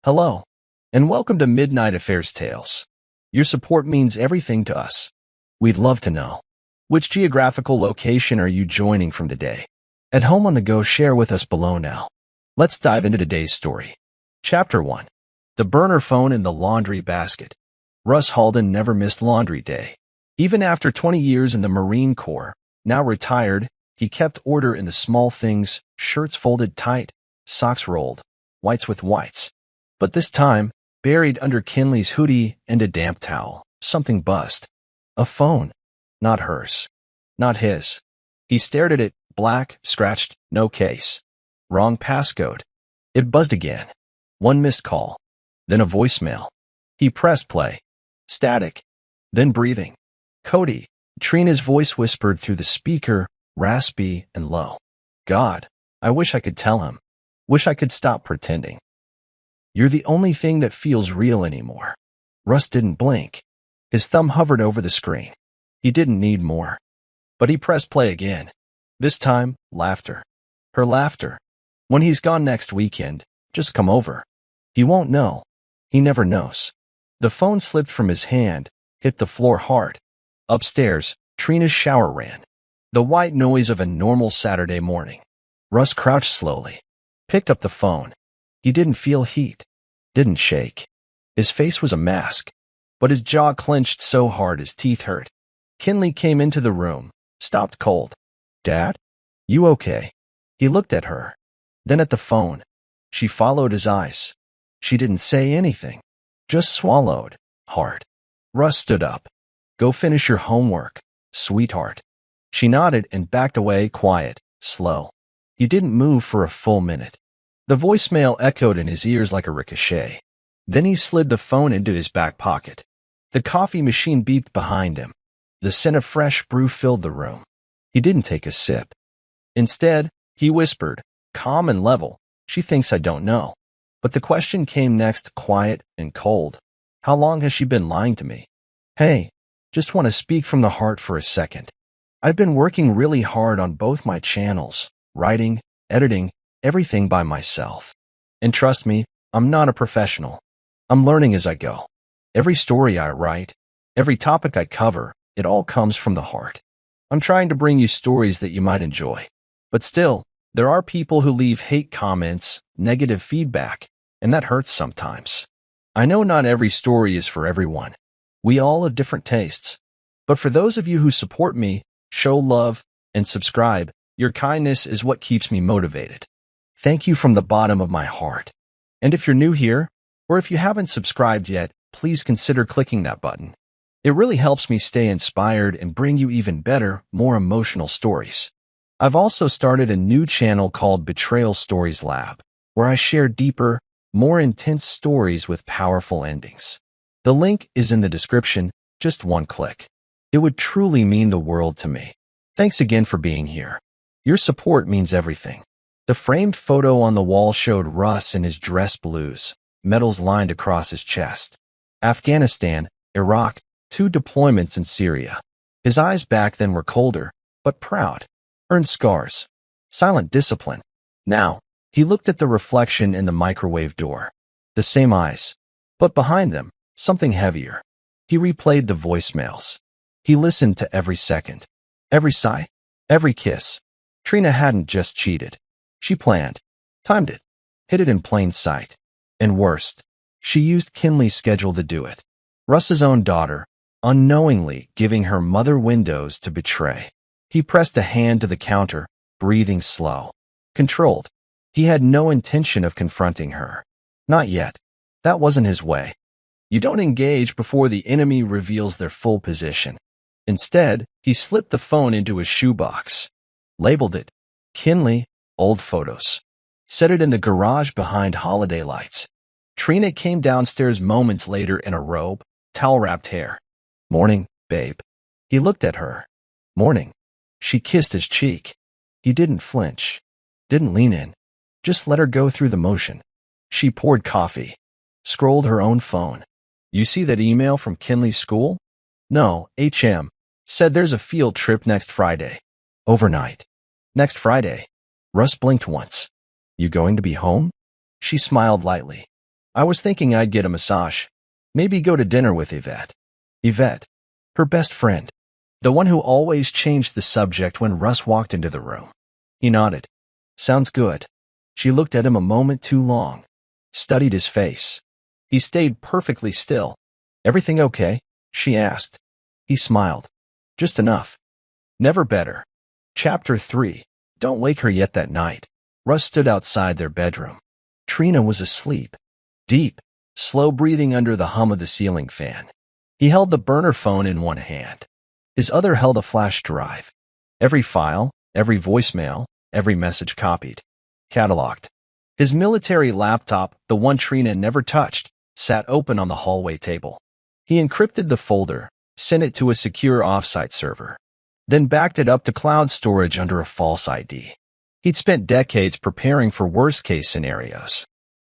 Hello, and welcome to Midnight Affairs Tales. Your support means everything to us. We'd love to know, which geographical location are you joining from today? At home on the go, share with us below now. Let's dive into today's story. Chapter 1. The burner phone in the laundry basket. Russ Halden never missed laundry day. Even after 20 years in the Marine Corps, now retired, he kept order in the small things, shirts folded tight, socks rolled, whites with whites. But this time, buried under Kinley's hoodie and a damp towel, something buzzed. A phone. Not hers. Not his. He stared at it, black, scratched, no case. Wrong passcode. It buzzed again. One missed call. Then a voicemail. He pressed play. Static. Then breathing. Cody. Trina's voice whispered through the speaker, raspy and low. God, I wish I could tell him. Wish I could stop pretending. You're the only thing that feels real anymore. Russ didn't blink. His thumb hovered over the screen. He didn't need more. But he pressed play again. This time, laughter. Her laughter. When he's gone next weekend, just come over. He won't know. He never knows. The phone slipped from his hand, hit the floor hard. Upstairs, Trina's shower ran. The white noise of a normal Saturday morning. Russ crouched slowly. Picked up the phone. He didn't feel heat. Didn't shake. His face was a mask. But his jaw clenched so hard his teeth hurt. Kinley came into the room. Stopped cold. Dad? You okay? He looked at her. Then at the phone. She followed his eyes. She didn't say anything. Just swallowed. Hard. Russ stood up. Go finish your homework, sweetheart. She nodded and backed away, quiet, slow. He didn't move for a full minute. The voicemail echoed in his ears like a ricochet. Then he slid the phone into his back pocket. The coffee machine beeped behind him. The scent of fresh brew filled the room. He didn't take a sip. Instead, he whispered, calm and level, she thinks I don't know. But the question came next, quiet and cold. How long has she been lying to me? Hey, just want to speak from the heart for a second. I've been working really hard on both my channels, writing, editing, everything by myself. And trust me, I'm not a professional. I'm learning as I go. Every story I write, every topic I cover, it all comes from the heart. I'm trying to bring you stories that you might enjoy. But still, there are people who leave hate comments, negative feedback, and that hurts sometimes. I know not every story is for everyone. We all have different tastes. But for those of you who support me, show love, and subscribe, your kindness is what keeps me motivated. Thank you from the bottom of my heart. And if you're new here, or if you haven't subscribed yet, please consider clicking that button. It really helps me stay inspired and bring you even better, more emotional stories. I've also started a new channel called Betrayal Stories Lab, where I share deeper, more intense stories with powerful endings. The link is in the description, just one click. It would truly mean the world to me. Thanks again for being here. Your support means everything. The framed photo on the wall showed Russ in his dress blues, medals lined across his chest. Afghanistan, Iraq, 2 deployments in Syria. His eyes back then were colder, but proud. Earned scars. Silent discipline. Now, he looked at the reflection in the microwave door. The same eyes. But behind them, something heavier. He replayed the voicemails. He listened to every second. Every sigh. Every kiss. Trina hadn't just cheated. She planned. Timed it. Hid it in plain sight. And worst, she used Kinley's schedule to do it. Russ's own daughter, unknowingly giving her mother windows to betray. He pressed a hand to the counter, breathing slow. Controlled. He had no intention of confronting her. Not yet. That wasn't his way. You don't engage before the enemy reveals their full position. Instead, he slipped the phone into his shoebox. Labeled it, Kinley, old photos. Set it in the garage behind holiday lights. Trina came downstairs moments later in a robe, towel-wrapped hair. Morning, babe. He looked at her. Morning. She kissed his cheek. He didn't flinch. Didn't lean in. Just let her go through the motion. She poured coffee. Scrolled her own phone. You see that email from Kinley's school? No, HM. Said there's a field trip next Friday. Overnight. Next Friday. Russ blinked once. You going to be home? She smiled lightly. I was thinking I'd get a massage. Maybe go to dinner with Yvette. Yvette, her best friend. The one who always changed the subject when Russ walked into the room. He nodded. Sounds good. She looked at him a moment too long. Studied his face. He stayed perfectly still. Everything okay? She asked. He smiled. Just enough. Never better. Chapter 3. Don't wake her yet that night. Russ stood outside their bedroom. Trina was asleep. Deep, slow breathing under the hum of the ceiling fan. He held the burner phone in one hand. His other held a flash drive. Every file, every voicemail, every message copied. Cataloged. His military laptop, the one Trina never touched, sat open on the hallway table. He encrypted the folder, sent it to a secure offsite server, then backed it up to cloud storage under a false ID. He'd spent decades preparing for worst-case scenarios.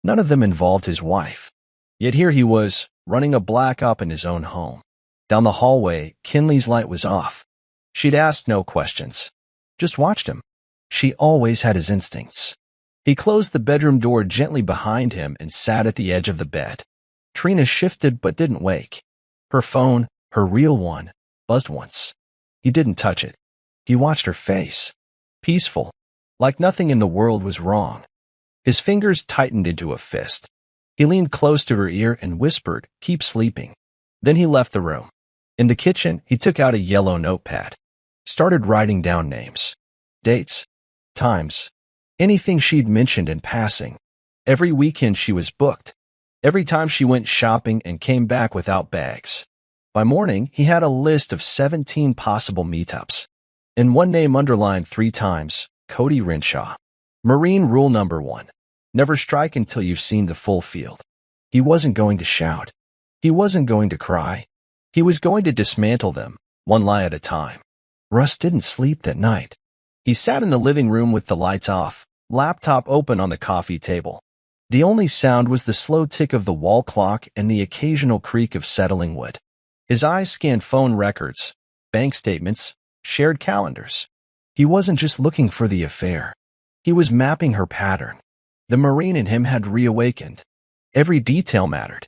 None of them involved his wife. Yet here he was, running a black op in his own home. Down the hallway, Kinley's light was off. She'd asked no questions. Just watched him. She always had his instincts. He closed the bedroom door gently behind him and sat at the edge of the bed. Trina shifted but didn't wake. Her phone, her real one, buzzed once. He didn't touch it. He watched her face. Peaceful, like nothing in the world was wrong. His fingers tightened into a fist. He leaned close to her ear and whispered, "Keep sleeping." Then he left the room. In the kitchen, he took out a yellow notepad. Started writing down names. Dates. Times. Anything she'd mentioned in passing. Every weekend she was booked. Every time she went shopping and came back without bags. By morning, he had a list of 17 possible meetups. And one name underlined 3 times, Cody Renshaw. Marine rule number 1. Never strike until you've seen the full field. He wasn't going to shout. He wasn't going to cry. He was going to dismantle them, one lie at a time. Russ didn't sleep that night. He sat in the living room with the lights off, laptop open on the coffee table. The only sound was the slow tick of the wall clock and the occasional creak of settling wood. His eyes scanned phone records, bank statements, shared calendars. He wasn't just looking for the affair. He was mapping her pattern. The Marine in him had reawakened. Every detail mattered.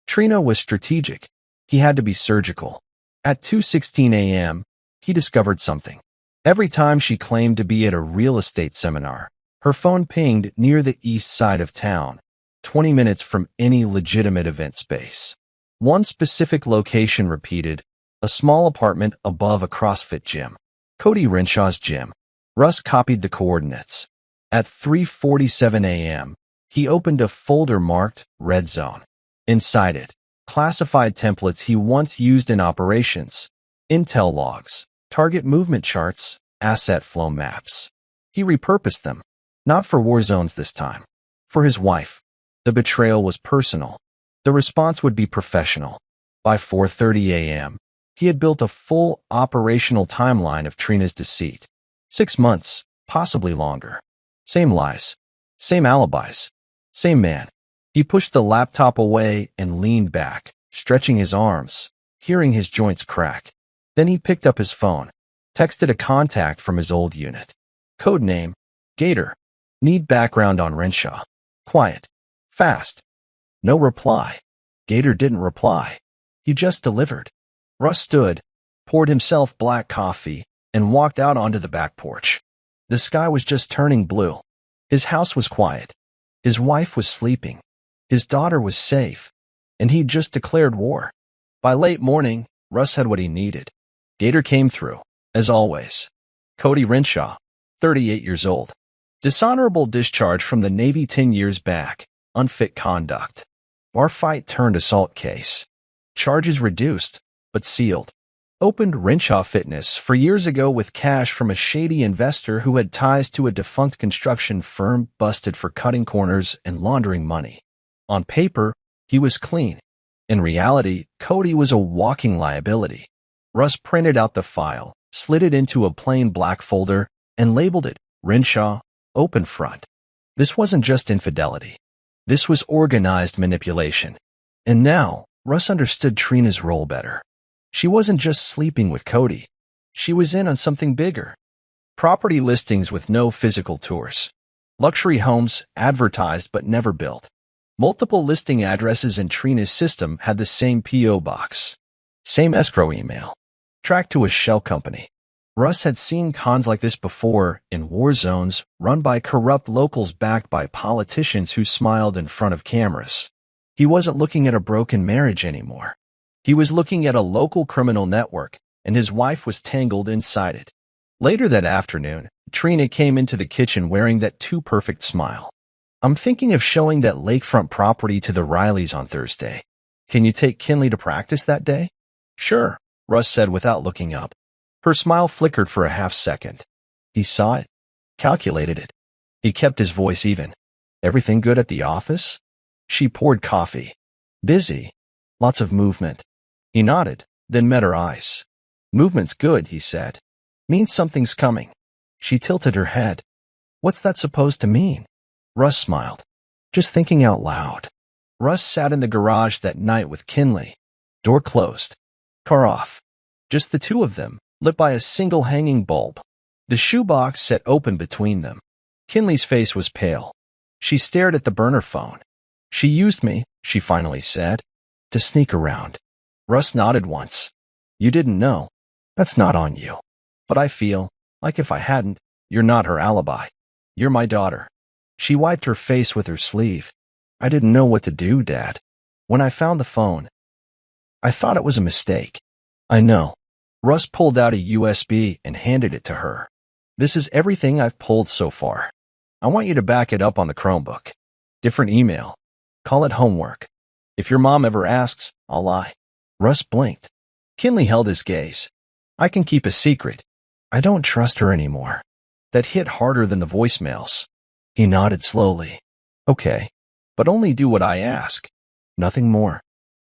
Trina was strategic. He had to be surgical. At 2:16 a.m., he discovered something. Every time she claimed to be at a real estate seminar, her phone pinged near the east side of town, 20 minutes from any legitimate event space. One specific location repeated, a small apartment above a CrossFit gym. Cody Renshaw's gym. Russ copied the coordinates. At 3:47 a.m., he opened a folder marked Red Zone. Inside it, classified templates he once used in operations, intel logs, target movement charts, asset flow maps. He repurposed them. Not for war zones this time. For his wife. The betrayal was personal. The response would be professional. By 4:30 a.m., he had built a full operational timeline of Trina's deceit. 6 months, possibly longer. Same lies. Same alibis. Same man. He pushed the laptop away and leaned back, stretching his arms, hearing his joints crack. Then he picked up his phone, texted a contact from his old unit. Code name, Gator. Need background on Renshaw. Quiet. Fast. No reply. Gator didn't reply. He just delivered. Russ stood, poured himself black coffee, and walked out onto the back porch. The sky was just turning blue. His house was quiet. His wife was sleeping. His daughter was safe. And he'd just declared war. By late morning, Russ had what he needed. Gator came through, as always. Cody Renshaw, 38 years old. Dishonorable discharge from the Navy 10 years back. Unfit conduct. Bar fight turned assault case. Charges reduced, but sealed. Opened Renshaw Fitness 4 years ago with cash from a shady investor who had ties to a defunct construction firm busted for cutting corners and laundering money. On paper, he was clean. In reality, Cody was a walking liability. Russ printed out the file, slid it into a plain black folder, and labeled it Renshaw Open Front. This wasn't just infidelity. This was organized manipulation. And now, Russ understood Trina's role better. She wasn't just sleeping with Cody. She was in on something bigger. Property listings with no physical tours. Luxury homes advertised but never built. Multiple listing addresses in Trina's system had the same P.O. box, same escrow email, tracked to a shell company. Russ had seen cons like this before in war zones run by corrupt locals backed by politicians who smiled in front of cameras. He wasn't looking at a broken marriage anymore. He was looking at a local criminal network, and his wife was tangled inside it. Later that afternoon, Trina came into the kitchen wearing that too-perfect smile. "I'm thinking of showing that lakefront property to the Rileys on Thursday. Can you take Kinley to practice that day?" "Sure," Russ said without looking up. Her smile flickered for a half-second. He saw it, calculated it. He kept his voice even. "Everything good at the office?" She poured coffee. "Busy. Lots of movement." He nodded, then met her eyes. "Movement's good," he said. "Means something's coming." She tilted her head. "What's that supposed to mean?" Russ smiled. "Just thinking out loud." Russ sat in the garage that night with Kinley. Door closed. Car off. Just the two of them, lit by a single hanging bulb. The shoebox set open between them. Kinley's face was pale. She stared at the burner phone. "She used me," she finally said, "to sneak around." Russ nodded once. "You didn't know. That's not on you. But I feel like if I hadn't, you're not her alibi. You're my daughter." She wiped her face with her sleeve. "I didn't know what to do, Dad. When I found the phone, I thought it was a mistake." "I know." Russ pulled out a USB and handed it to her. "This is everything I've pulled so far. I want you to back it up on the Chromebook. Different email. Call it homework. If your mom ever asks, I'll lie." Russ blinked. Kinley held his gaze. "I can keep a secret. I don't trust her anymore." That hit harder than the voicemails. He nodded slowly. "Okay, but only do what I ask. Nothing more.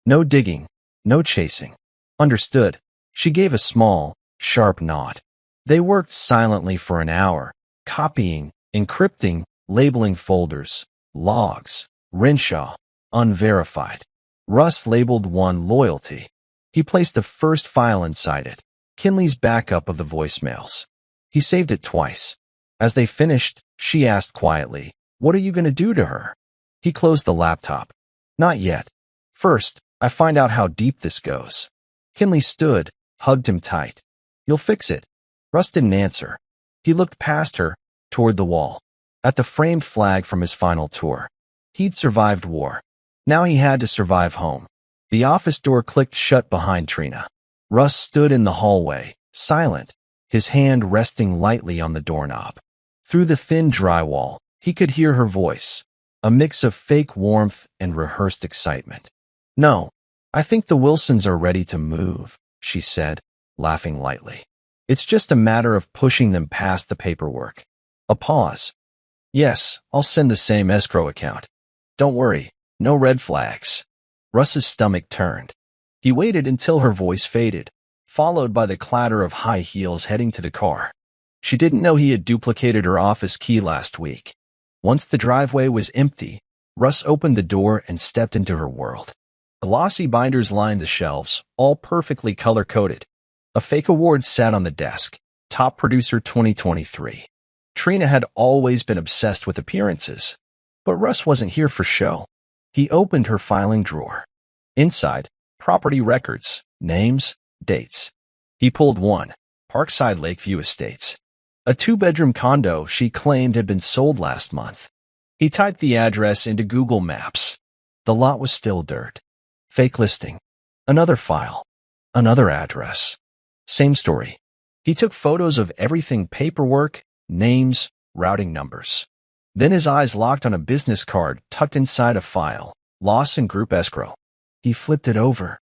No digging, no chasing." "Understood." She gave a small, sharp nod. They worked silently for an hour, copying, encrypting, labeling folders, logs, Renshaw, unverified. Russ labeled one loyalty. He placed the first file inside it, Kinley's backup of the voicemails. He saved it twice. As they finished, she asked quietly, "What are you going to do to her?" He closed the laptop. "Not yet. First, I find out how deep this goes." Kinley stood, hugged him tight. "You'll fix it." Russ didn't answer. He looked past her, toward the wall, at the framed flag from his final tour. He'd survived war. Now he had to survive home. The office door clicked shut behind Trina. Russ stood in the hallway, silent, his hand resting lightly on the doorknob. Through the thin drywall, he could hear her voice, a mix of fake warmth and rehearsed excitement. "No, I think the Wilsons are ready to move," she said, laughing lightly. "It's just a matter of pushing them past the paperwork." A pause. "Yes, I'll send the same escrow account. Don't worry, no red flags." Russ's stomach turned. He waited until her voice faded, followed by the clatter of high heels heading to the car. She didn't know he had duplicated her office key last week. Once the driveway was empty, Russ opened the door and stepped into her world. Glossy binders lined the shelves, all perfectly color-coded. A fake award sat on the desk, Top Producer 2023. Trina had always been obsessed with appearances, but Russ wasn't here for show. He opened her filing drawer. Inside, property records, names, dates. He pulled one, Parkside Lakeview Estates. A two-bedroom condo she claimed had been sold last month. He typed the address into Google Maps. The lot was still dirt. Fake listing. Another file. Another address. Same story. He took photos of everything: paperwork, names, routing numbers. Then his eyes locked on a business card tucked inside a file, Lawson Group Escrow. He flipped it over.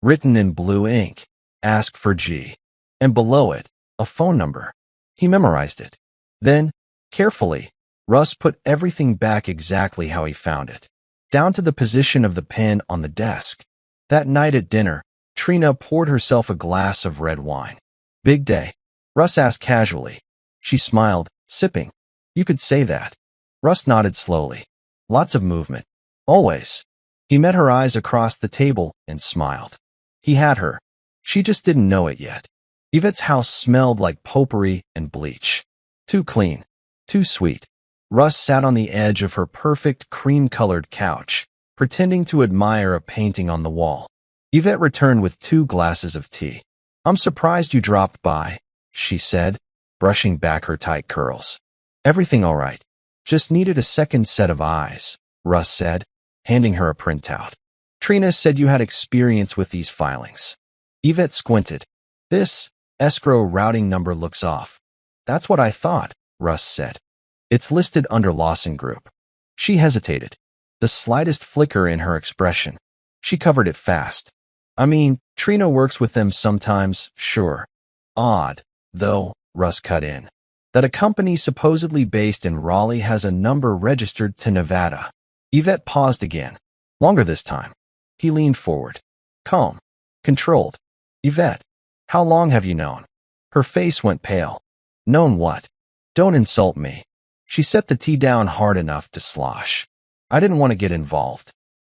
Written in blue ink, "Ask for G." And below it, a phone number. He memorized it. Then, carefully, Russ put everything back exactly how he found it, down to the position of the pen on the desk. That night at dinner, Trina poured herself a glass of red wine. "Big day?" Russ asked casually. She smiled, sipping. "You could say that." Russ nodded slowly. "Lots of movement. Always." He met her eyes across the table and smiled. He had her. She just didn't know it yet. Yvette's house smelled like potpourri and bleach. Too clean. Too sweet. Russ sat on the edge of her perfect cream-colored couch, pretending to admire a painting on the wall. Yvette returned with 2 glasses of tea. "I'm surprised you dropped by," she said, brushing back her tight curls. "Everything all right? Just needed a second set of eyes," Russ said, handing her a printout. "Trina said you had experience with these filings." Yvette squinted. "This escrow routing number looks off." "That's what I thought," Russ said. "It's listed under Lawson Group." She hesitated, the slightest flicker in her expression. She covered it fast. "I mean, Trina works with them sometimes, sure. Odd, though," Russ cut in, "that a company supposedly based in Raleigh has a number registered to Nevada." Yvette paused again, longer this time. He leaned forward. Calm, controlled. "Yvette, how long have you known?" Her face went pale. "Known what? Don't insult me." She set the tea down hard enough to slosh. "I didn't want to get involved."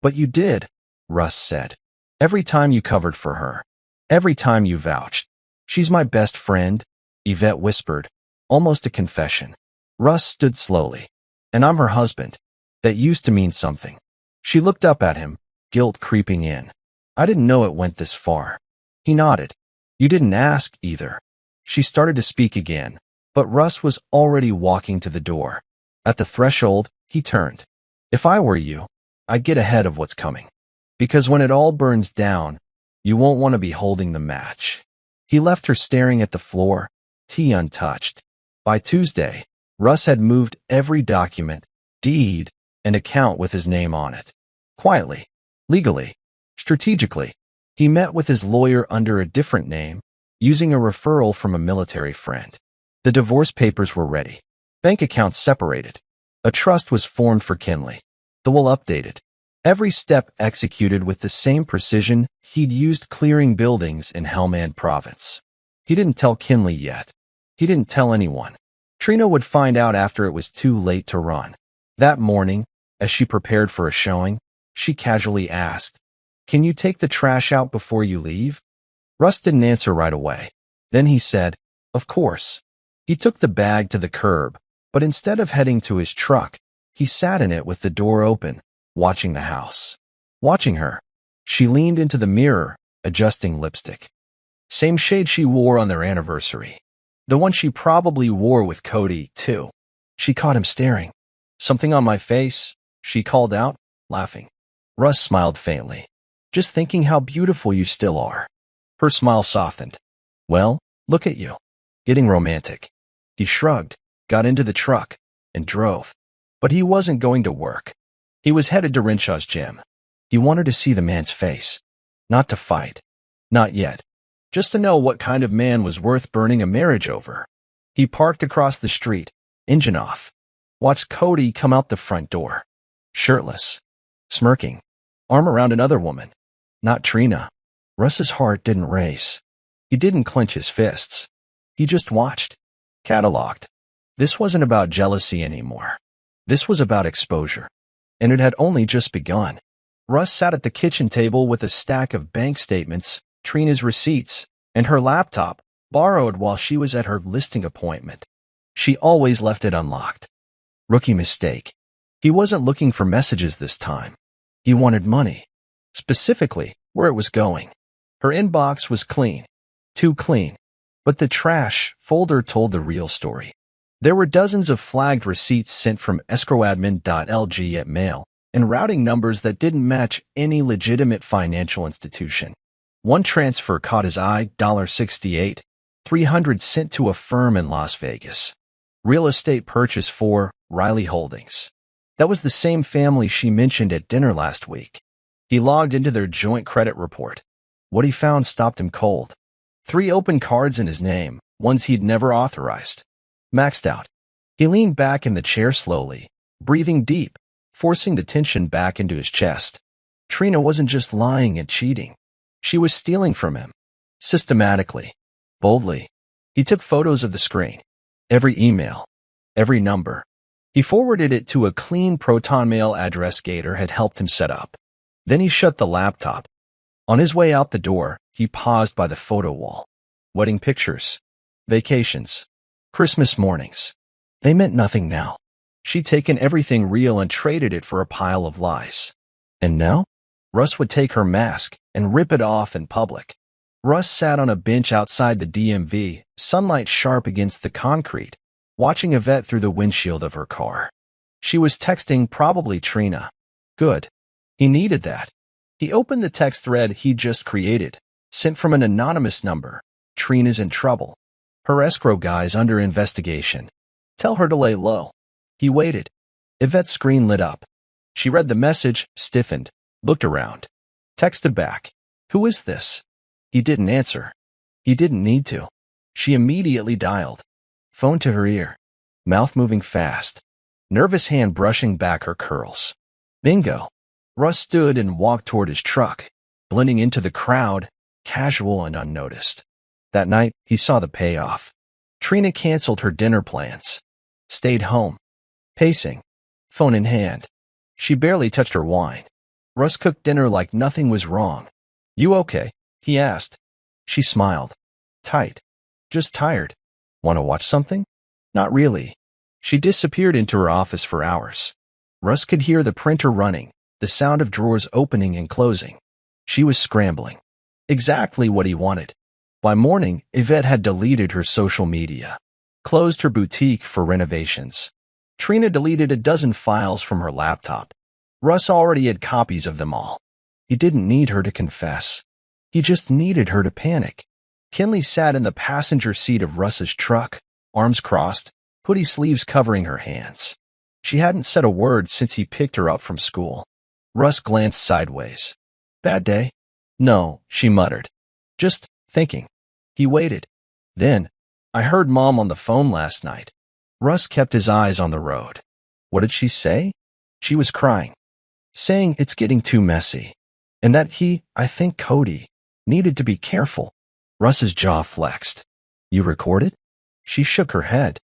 "But you did," Russ said. "Every time you covered for her. Every time you vouched." "She's my best friend," Yvette whispered, almost a confession. Russ stood slowly. "And I'm her husband." That used to mean something. She looked up at him, guilt creeping in. "I didn't know it went this far." He nodded. "You didn't ask, either." She started to speak again, but Russ was already walking to the door. At the threshold, he turned. "If I were you, I'd get ahead of what's coming. Because when it all burns down, you won't want to be holding the match." He left her staring at the floor, tea untouched. By Tuesday, Russ had moved every document, deed, and account with his name on it. Quietly, legally, strategically. He met with his lawyer under a different name, using a referral from a military friend. The divorce papers were ready. Bank accounts separated. A trust was formed for Kinley. The will updated. Every step executed with the same precision he'd used clearing buildings in Helmand Province. He didn't tell Kinley yet. He didn't tell anyone. Trina would find out after it was too late to run. That morning, as she prepared for a showing, she casually asked, "Can you take the trash out before you leave?" Russ didn't answer right away. Then he said, "Of course." He took the bag to the curb, but instead of heading to his truck, he sat in it with the door open, watching the house. Watching her. She leaned into the mirror, adjusting lipstick. Same shade she wore on their anniversary. The one she probably wore with Cody, too. She caught him staring. "Something on my face?" she called out, laughing. Russ smiled faintly. "Just thinking how beautiful you still are." Her smile softened. "Well, look at you. Getting romantic." He shrugged, got into the truck, and drove. But he wasn't going to work. He was headed to Renshaw's gym. He wanted to see the man's face. Not to fight. Not yet. Just to know what kind of man was worth burning a marriage over. He parked across the street, engine off. Watched Cody come out the front door. Shirtless. Smirking. Arm around another woman. Not Trina. Russ's heart didn't race. He didn't clench his fists. He just watched. Cataloged. This wasn't about jealousy anymore. This was about exposure. And it had only just begun. Russ sat at the kitchen table with a stack of bank statements, Trina's receipts, and her laptop, borrowed while she was at her listing appointment. She always left it unlocked. Rookie mistake. He wasn't looking for messages this time. He wanted money. Specifically, where it was going. Her inbox was clean. Too clean. But the trash folder told the real story. There were dozens of flagged receipts sent from escrowadmin.lg at mail, and routing numbers that didn't match any legitimate financial institution. One transfer caught his eye, $68, $300 sent to a firm in Las Vegas. Real estate purchase for Riley Holdings. That was the same family she mentioned at dinner last week. He logged into their joint credit report. What he found stopped him cold. 3 open cards in his name, ones he'd never authorized. Maxed out. He leaned back in the chair slowly, breathing deep, forcing the tension back into his chest. Trina wasn't just lying and cheating. She was stealing from him. Systematically. Boldly. He took photos of the screen. Every email. Every number. He forwarded it to a clean Proton Mail address Gator had helped him set up. Then he shut the laptop. On his way out the door, he paused by the photo wall. Wedding pictures. Vacations. Christmas mornings. They meant nothing now. She'd taken everything real and traded it for a pile of lies. And now? Russ would take her mask and rip it off in public. Russ sat on a bench outside the DMV, sunlight sharp against the concrete, watching Yvette through the windshield of her car. She was texting probably Trina. Good. He needed that. He opened the text thread he'd just created, sent from an anonymous number. Trina's in trouble. Her escrow guy's under investigation. Tell her to lay low. He waited. Yvette's screen lit up. She read the message, stiffened, looked around. Texted back. Who is this? He didn't answer. He didn't need to. She immediately dialed. Phone to her ear. Mouth moving fast. Nervous hand brushing back her curls. Bingo. Russ stood and walked toward his truck, blending into the crowd, casual and unnoticed. That night, he saw the payoff. Trina canceled her dinner plans. Stayed home. Pacing. Phone in hand. She barely touched her wine. Russ cooked dinner like nothing was wrong. You okay? He asked. She smiled. Tight. Just tired. Want to watch something? Not really. She disappeared into her office for hours. Russ could hear the printer running, the sound of drawers opening and closing. She was scrambling. Exactly what he wanted. By morning, Yvette had deleted her social media, closed her boutique for renovations. Trina deleted a dozen files from her laptop. Russ already had copies of them all. He didn't need her to confess. He just needed her to panic. Kinley sat in the passenger seat of Russ's truck, arms crossed, hoodie sleeves covering her hands. She hadn't said a word since he picked her up from school. Russ glanced sideways. Bad day? No, she muttered. Just thinking. He waited. Then, I heard Mom on the phone last night. Russ kept his eyes on the road. What did she say? She was crying. Saying it's getting too messy. And that he, I think Cody, needed to be careful. Russ's jaw flexed. You recorded? She shook her head.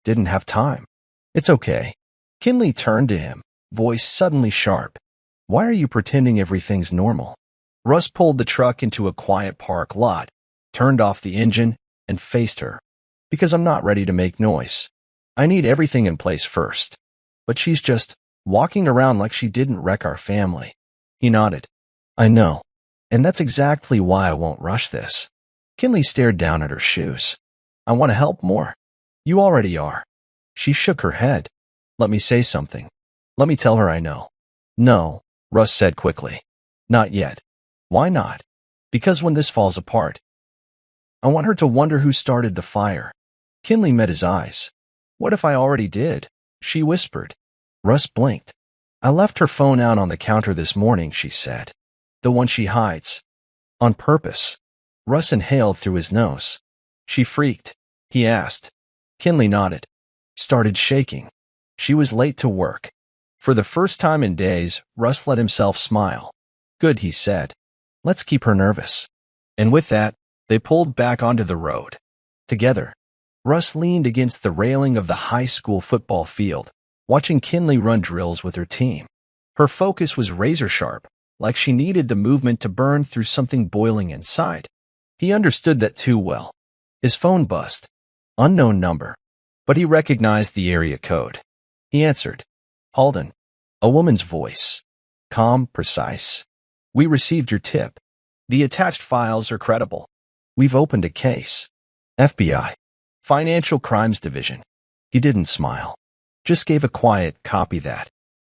Didn't have time. It's okay. Kinley turned to him, voice suddenly sharp. Why are you pretending everything's normal? Russ pulled the truck into a quiet park lot, turned off the engine, and faced her. Because I'm not ready to make noise. I need everything in place first. But she's just walking around like she didn't wreck our family. He nodded. I know. And that's exactly why I won't rush this. Kinley stared down at her shoes. I want to help more. You already are. She shook her head. Let me say something. Let me tell her I know. No, Russ said quickly. Not yet. Why not? Because when this falls apart, I want her to wonder who started the fire. Kinley met his eyes. What if I already did? She whispered. Russ blinked. I left her phone out on the counter this morning, she said. The one she hides. On purpose. Russ inhaled through his nose. She freaked. He asked. Kinley nodded. Started shaking. She was late to work. For the first time in days, Russ let himself smile. Good, he said. Let's keep her nervous. And with that, they pulled back onto the road. Together. Russ leaned against the railing of the high school football field, watching Kinley run drills with her team. Her focus was razor sharp, like she needed the movement to burn through something boiling inside. He understood that too well. His phone buzzed. Unknown number. But he recognized the area code. He answered. Halden. A woman's voice. Calm, precise. We received your tip. The attached files are credible. We've opened a case. FBI. Financial Crimes Division. He didn't smile. Just gave a quiet copy that.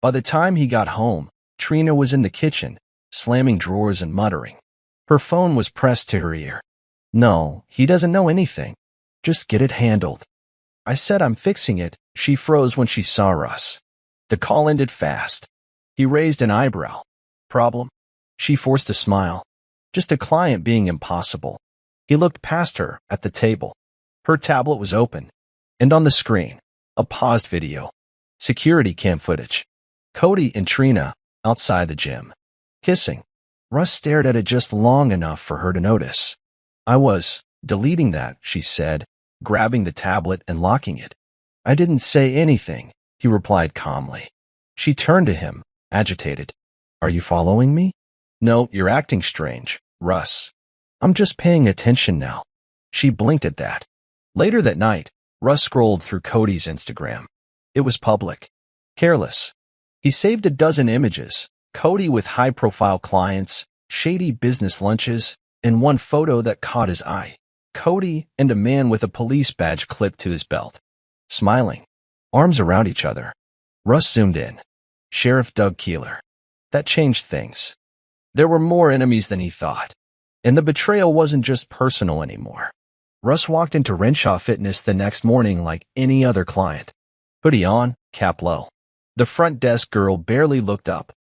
By the time he got home, Trina was in the kitchen, slamming drawers and muttering. Her phone was pressed to her ear. No, he doesn't know anything. Just get it handled. I said I'm fixing it. She froze when she saw Russ. The call ended fast. He raised an eyebrow. Problem? She forced a smile. Just a client being impossible. He looked past her at the table. Her tablet was open, and on the screen, a paused video. Security cam footage. Cody and Trina outside the gym. Kissing. Russ stared at it just long enough for her to notice. I was deleting that, she said, grabbing the tablet and locking it. I didn't say anything, he replied calmly. She turned to him, agitated. Are you following me? No, you're acting strange, Russ. I'm just paying attention now. She blinked at that. Later that night, Russ scrolled through Cody's Instagram. It was public. Careless. He saved a dozen images, Cody with high-profile clients, shady business lunches, and one photo that caught his eye. Cody and a man with a police badge clipped to his belt. Smiling, arms around each other. Russ zoomed in. Sheriff Doug Keeler. That changed things. There were more enemies than he thought. And the betrayal wasn't just personal anymore. Russ walked into Renshaw Fitness the next morning like any other client. Hoodie on, cap low. The front desk girl barely looked up.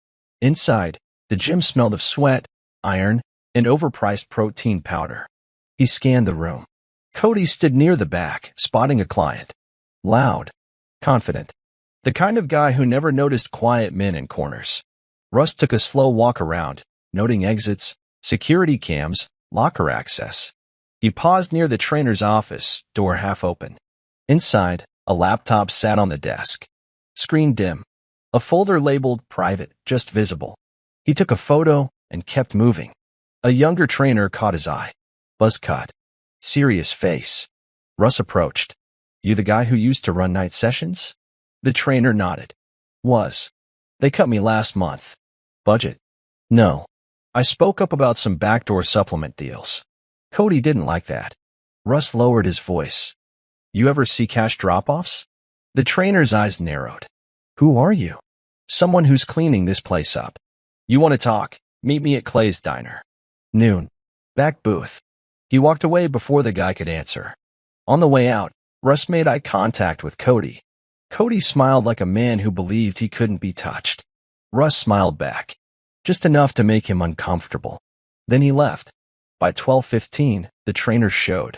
Inside, the gym smelled of sweat, iron, and overpriced protein powder. He scanned the room. Cody stood near the back, spotting a client. Loud. Confident. The kind of guy who never noticed quiet men in corners. Russ took a slow walk around, noting exits, security cams, locker access. He paused near the trainer's office, door half open. Inside, a laptop sat on the desk. Screen dim. A folder labeled private, just visible. He took a photo and kept moving. A younger trainer caught his eye. Buzz cut. Serious face. Russ approached. You the guy who used to run night sessions? The trainer nodded. Was. They cut me last month. Budget? No. I spoke up about some backdoor supplement deals. Cody didn't like that. Russ lowered his voice. You ever see cash drop-offs? The trainer's eyes narrowed. Who are you? Someone who's cleaning this place up. You want to talk? Meet me at Clay's Diner. Noon. Back booth. He walked away before the guy could answer. On the way out, Russ made eye contact with Cody. Cody smiled like a man who believed he couldn't be touched. Russ smiled back. Just enough to make him uncomfortable. Then he left. By 12:15, the trainer showed.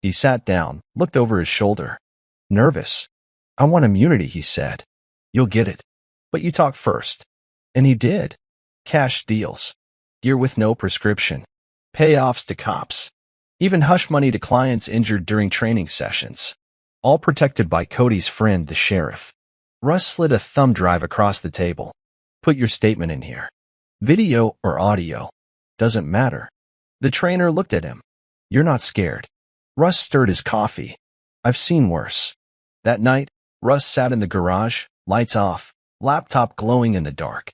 He sat down, looked over his shoulder. Nervous. I want immunity, he said. You'll get it. But you talk first. And he did. Cash deals. Gear with no prescription. Payoffs to cops. Even hush money to clients injured during training sessions. All protected by Cody's friend, the sheriff. Russ slid a thumb drive across the table. Put your statement in here. Video or audio. Doesn't matter. The trainer looked at him. You're not scared. Russ stirred his coffee. I've seen worse. That night, Russ sat in the garage, lights off, laptop glowing in the dark.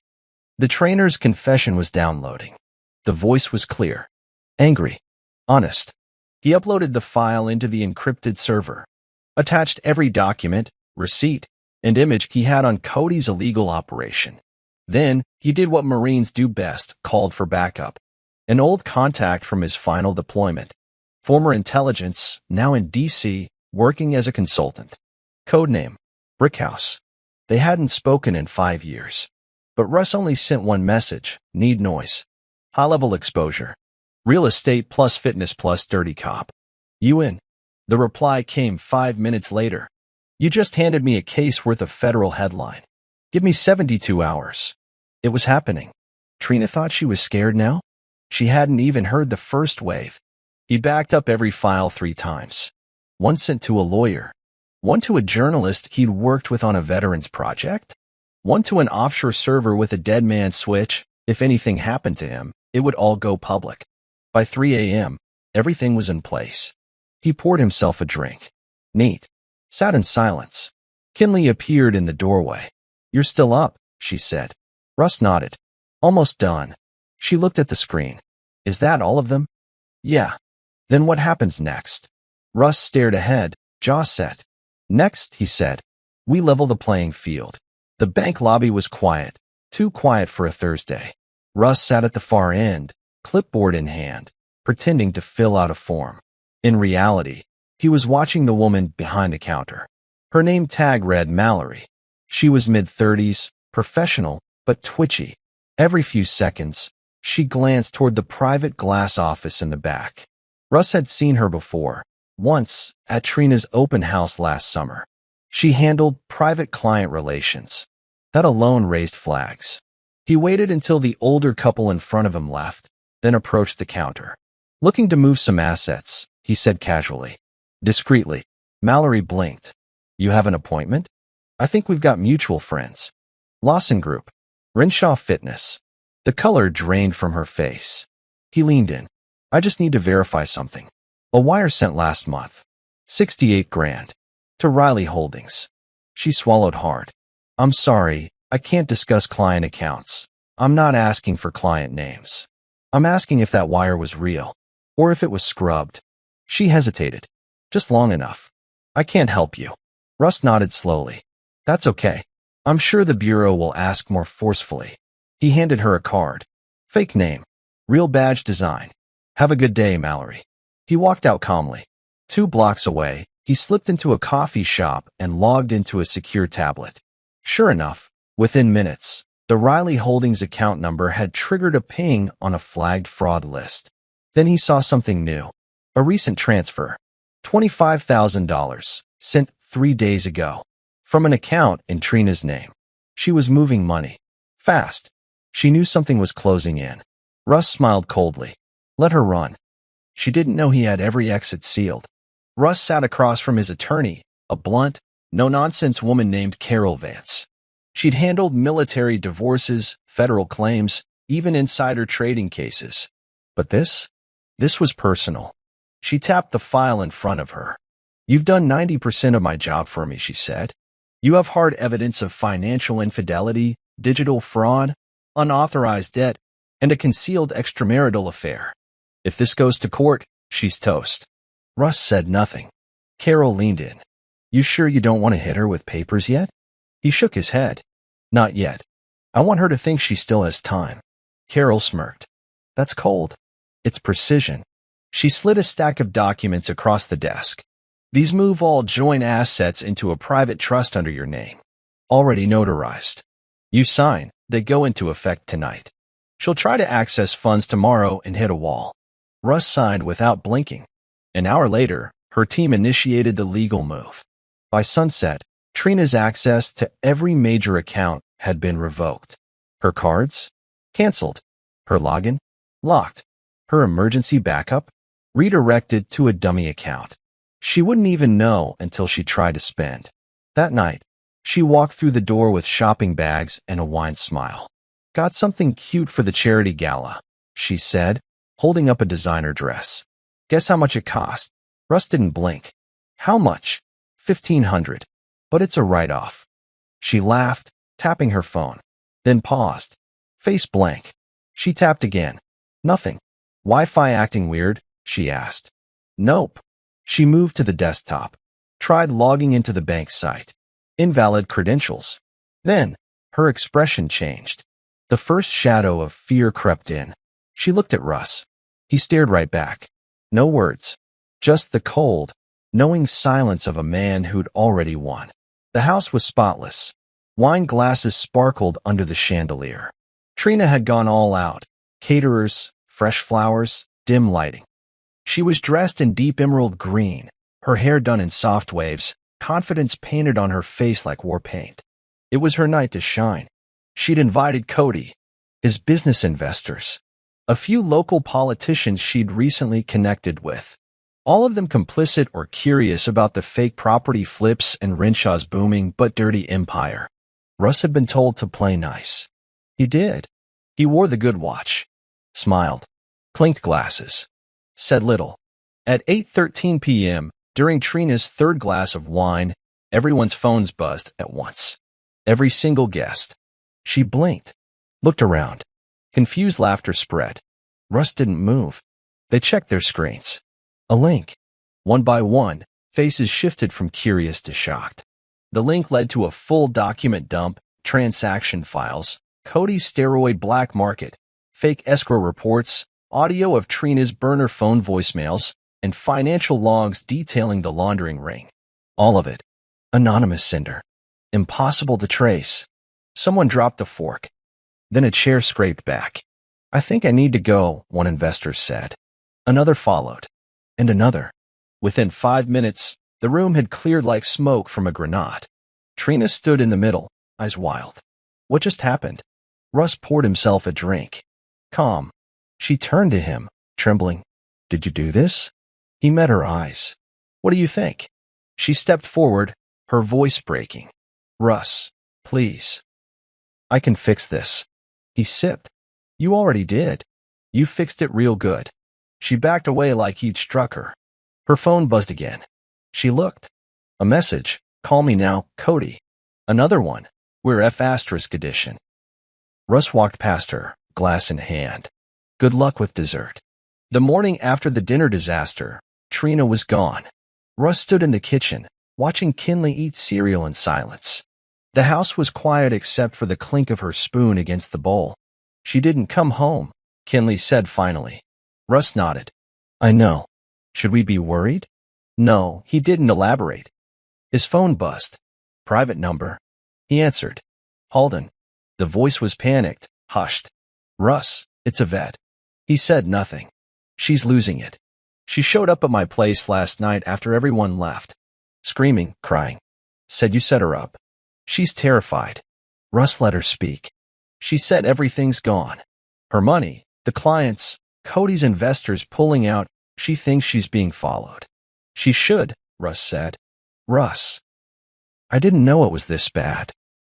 The trainer's confession was downloading. The voice was clear. Angry. Honest. He uploaded the file into the encrypted server. Attached every document, receipt, and image he had on Cody's illegal operation. Then, he did what Marines do best, called for backup. An old contact from his final deployment. Former intelligence, now in D.C., working as a consultant. Codename, Brickhouse. They hadn't spoken in 5 years. But Russ only sent one message, need noise. High-level exposure. Real estate plus fitness plus dirty cop. You in? The reply came 5 minutes later. You just handed me a case worth of federal headline. Give me 72 hours. It was happening. Trina thought she was scared now. She hadn't even heard the first wave. He backed up every file 3 times. One sent to a lawyer. One to a journalist he'd worked with on a veterans project. One to an offshore server with a dead man switch. If anything happened to him, it would all go public. By 3 a.m., everything was in place. He poured himself a drink. Neat. Sat in silence. Kinley appeared in the doorway. You're still up, she said. Russ nodded. Almost done. She looked at the screen. Is that all of them? Yeah. Then what happens next? Russ stared ahead, jaw set. Next, he said, we level the playing field. The bank lobby was quiet, too quiet for a Thursday. Russ sat at the far end, clipboard in hand, pretending to fill out a form. In reality, he was watching the woman behind the counter. Her name tag read Mallory. She was mid-30s, professional, but twitchy. Every few seconds, she glanced toward the private glass office in the back. Russ had seen her before, once, at Trina's open house last summer. She handled private client relations. That alone raised flags. He waited until the older couple in front of him left, then approached the counter. Looking to move some assets, he said casually. Discreetly, Mallory blinked. You have an appointment? I think we've got mutual friends. Lawson Group. Renshaw Fitness. The color drained from her face. He leaned in. I just need to verify something. A wire sent last month. 68 grand. To Riley Holdings. She swallowed hard. I'm sorry, I can't discuss client accounts. I'm not asking for client names. I'm asking if that wire was real, or if it was scrubbed. She hesitated. Just long enough. I can't help you. Russ nodded slowly. That's okay. I'm sure the bureau will ask more forcefully. He handed her a card. Fake name. Real badge design. Have a good day, Mallory. He walked out calmly. 2 blocks away, he slipped into a coffee shop and logged into a secure tablet. Sure enough, within minutes, the Riley Holdings account number had triggered a ping on a flagged fraud list. Then he saw something new. A recent transfer. $25,000, sent 3 days ago. From an account in Trina's name. She was moving money. Fast. She knew something was closing in. Russ smiled coldly. Let her run. She didn't know he had every exit sealed. Russ sat across from his attorney, a blunt, no-nonsense woman named Carol Vance. She'd handled military divorces, federal claims, even insider trading cases. But this was personal. She tapped the file in front of her. You've done 90% of my job for me, she said. You have hard evidence of financial infidelity, digital fraud, unauthorized debt, and a concealed extramarital affair. If this goes to court, she's toast. Russ said nothing. Carol leaned in. You sure you don't want to hit her with papers yet? He shook his head. Not yet. I want her to think she still has time. Carol smirked. That's cold. It's precision. She slid a stack of documents across the desk. These move all joint assets into a private trust under your name. Already notarized. You sign, they go into effect tonight. She'll try to access funds tomorrow and hit a wall. Russ signed without blinking. An hour later, her team initiated the legal move. By sunset, Trina's access to every major account had been revoked. Her cards? Canceled. Her login? Locked. Her emergency backup? Redirected to a dummy account. She wouldn't even know until she tried to spend. That night, she walked through the door with shopping bags and a wine smile. Got something cute for the charity gala, she said, holding up a designer dress. Guess how much it cost? Russ didn't blink. How much? $1,500. But it's a write-off. She laughed, tapping her phone, then paused. Face blank. She tapped again. Nothing. Wi-Fi acting weird? She asked. Nope. She moved to the desktop. Tried logging into the bank site. Invalid credentials. Then, her expression changed. The first shadow of fear crept in. She looked at Russ. He stared right back. No words. Just the cold, knowing silence of a man who'd already won. The house was spotless. Wine glasses sparkled under the chandelier. Trina had gone all out. Caterers, fresh flowers, dim lighting. She was dressed in deep emerald green, her hair done in soft waves, confidence painted on her face like war paint. It was her night to shine. She'd invited Cody, his business investors, a few local politicians she'd recently connected with, all of them complicit or curious about the fake property flips and Renshaw's booming but dirty empire. Russ had been told to play nice. He did. He wore the good watch, smiled, clinked glasses, said little. At 8:13 p.m., during Trina's third glass of wine, everyone's phones buzzed at once. Every single guest. She blinked, looked around. Confused laughter spread. Russ didn't move. They checked their screens. A link. One by one, faces shifted from curious to shocked. The link led to a full document dump, transaction files, Cody's steroid black market, fake escrow reports, audio of Trina's burner phone voicemails, and financial logs detailing the laundering ring. All of it. Anonymous sender. Impossible to trace. Someone dropped a fork. Then a chair scraped back. I think I need to go, one investor said. Another followed. And another. Within 5 minutes, the room had cleared like smoke from a grenade. Trina stood in the middle, eyes wild. What just happened? Russ poured himself a drink. Calm. She turned to him, trembling. Did you do this? He met her eyes. What do you think? She stepped forward, her voice breaking. Russ, please. I can fix this. He sipped. You already did. You fixed it real good. She backed away like he'd struck her. Her phone buzzed again. She looked. A message. Call me now, Cody. Another one. We're F** edition. Russ walked past her, glass in hand. Good luck with dessert. The morning after the dinner disaster, Trina was gone. Russ stood in the kitchen, watching Kinley eat cereal in silence. The house was quiet except for the clink of her spoon against the bowl. She didn't come home, Kinley said finally. Russ nodded. I know. Should we be worried? No, he didn't elaborate. His phone buzzed. Private number. He answered. Halden. The voice was panicked, hushed. Russ, it's Yvette. He said nothing. She's losing it. She showed up at my place last night after everyone left. Screaming, crying. Said you set her up. She's terrified. Russ let her speak. She said everything's gone. Her money, the clients, Cody's investors pulling out. She thinks she's being followed. She should, Russ said. Russ. I didn't know it was this bad.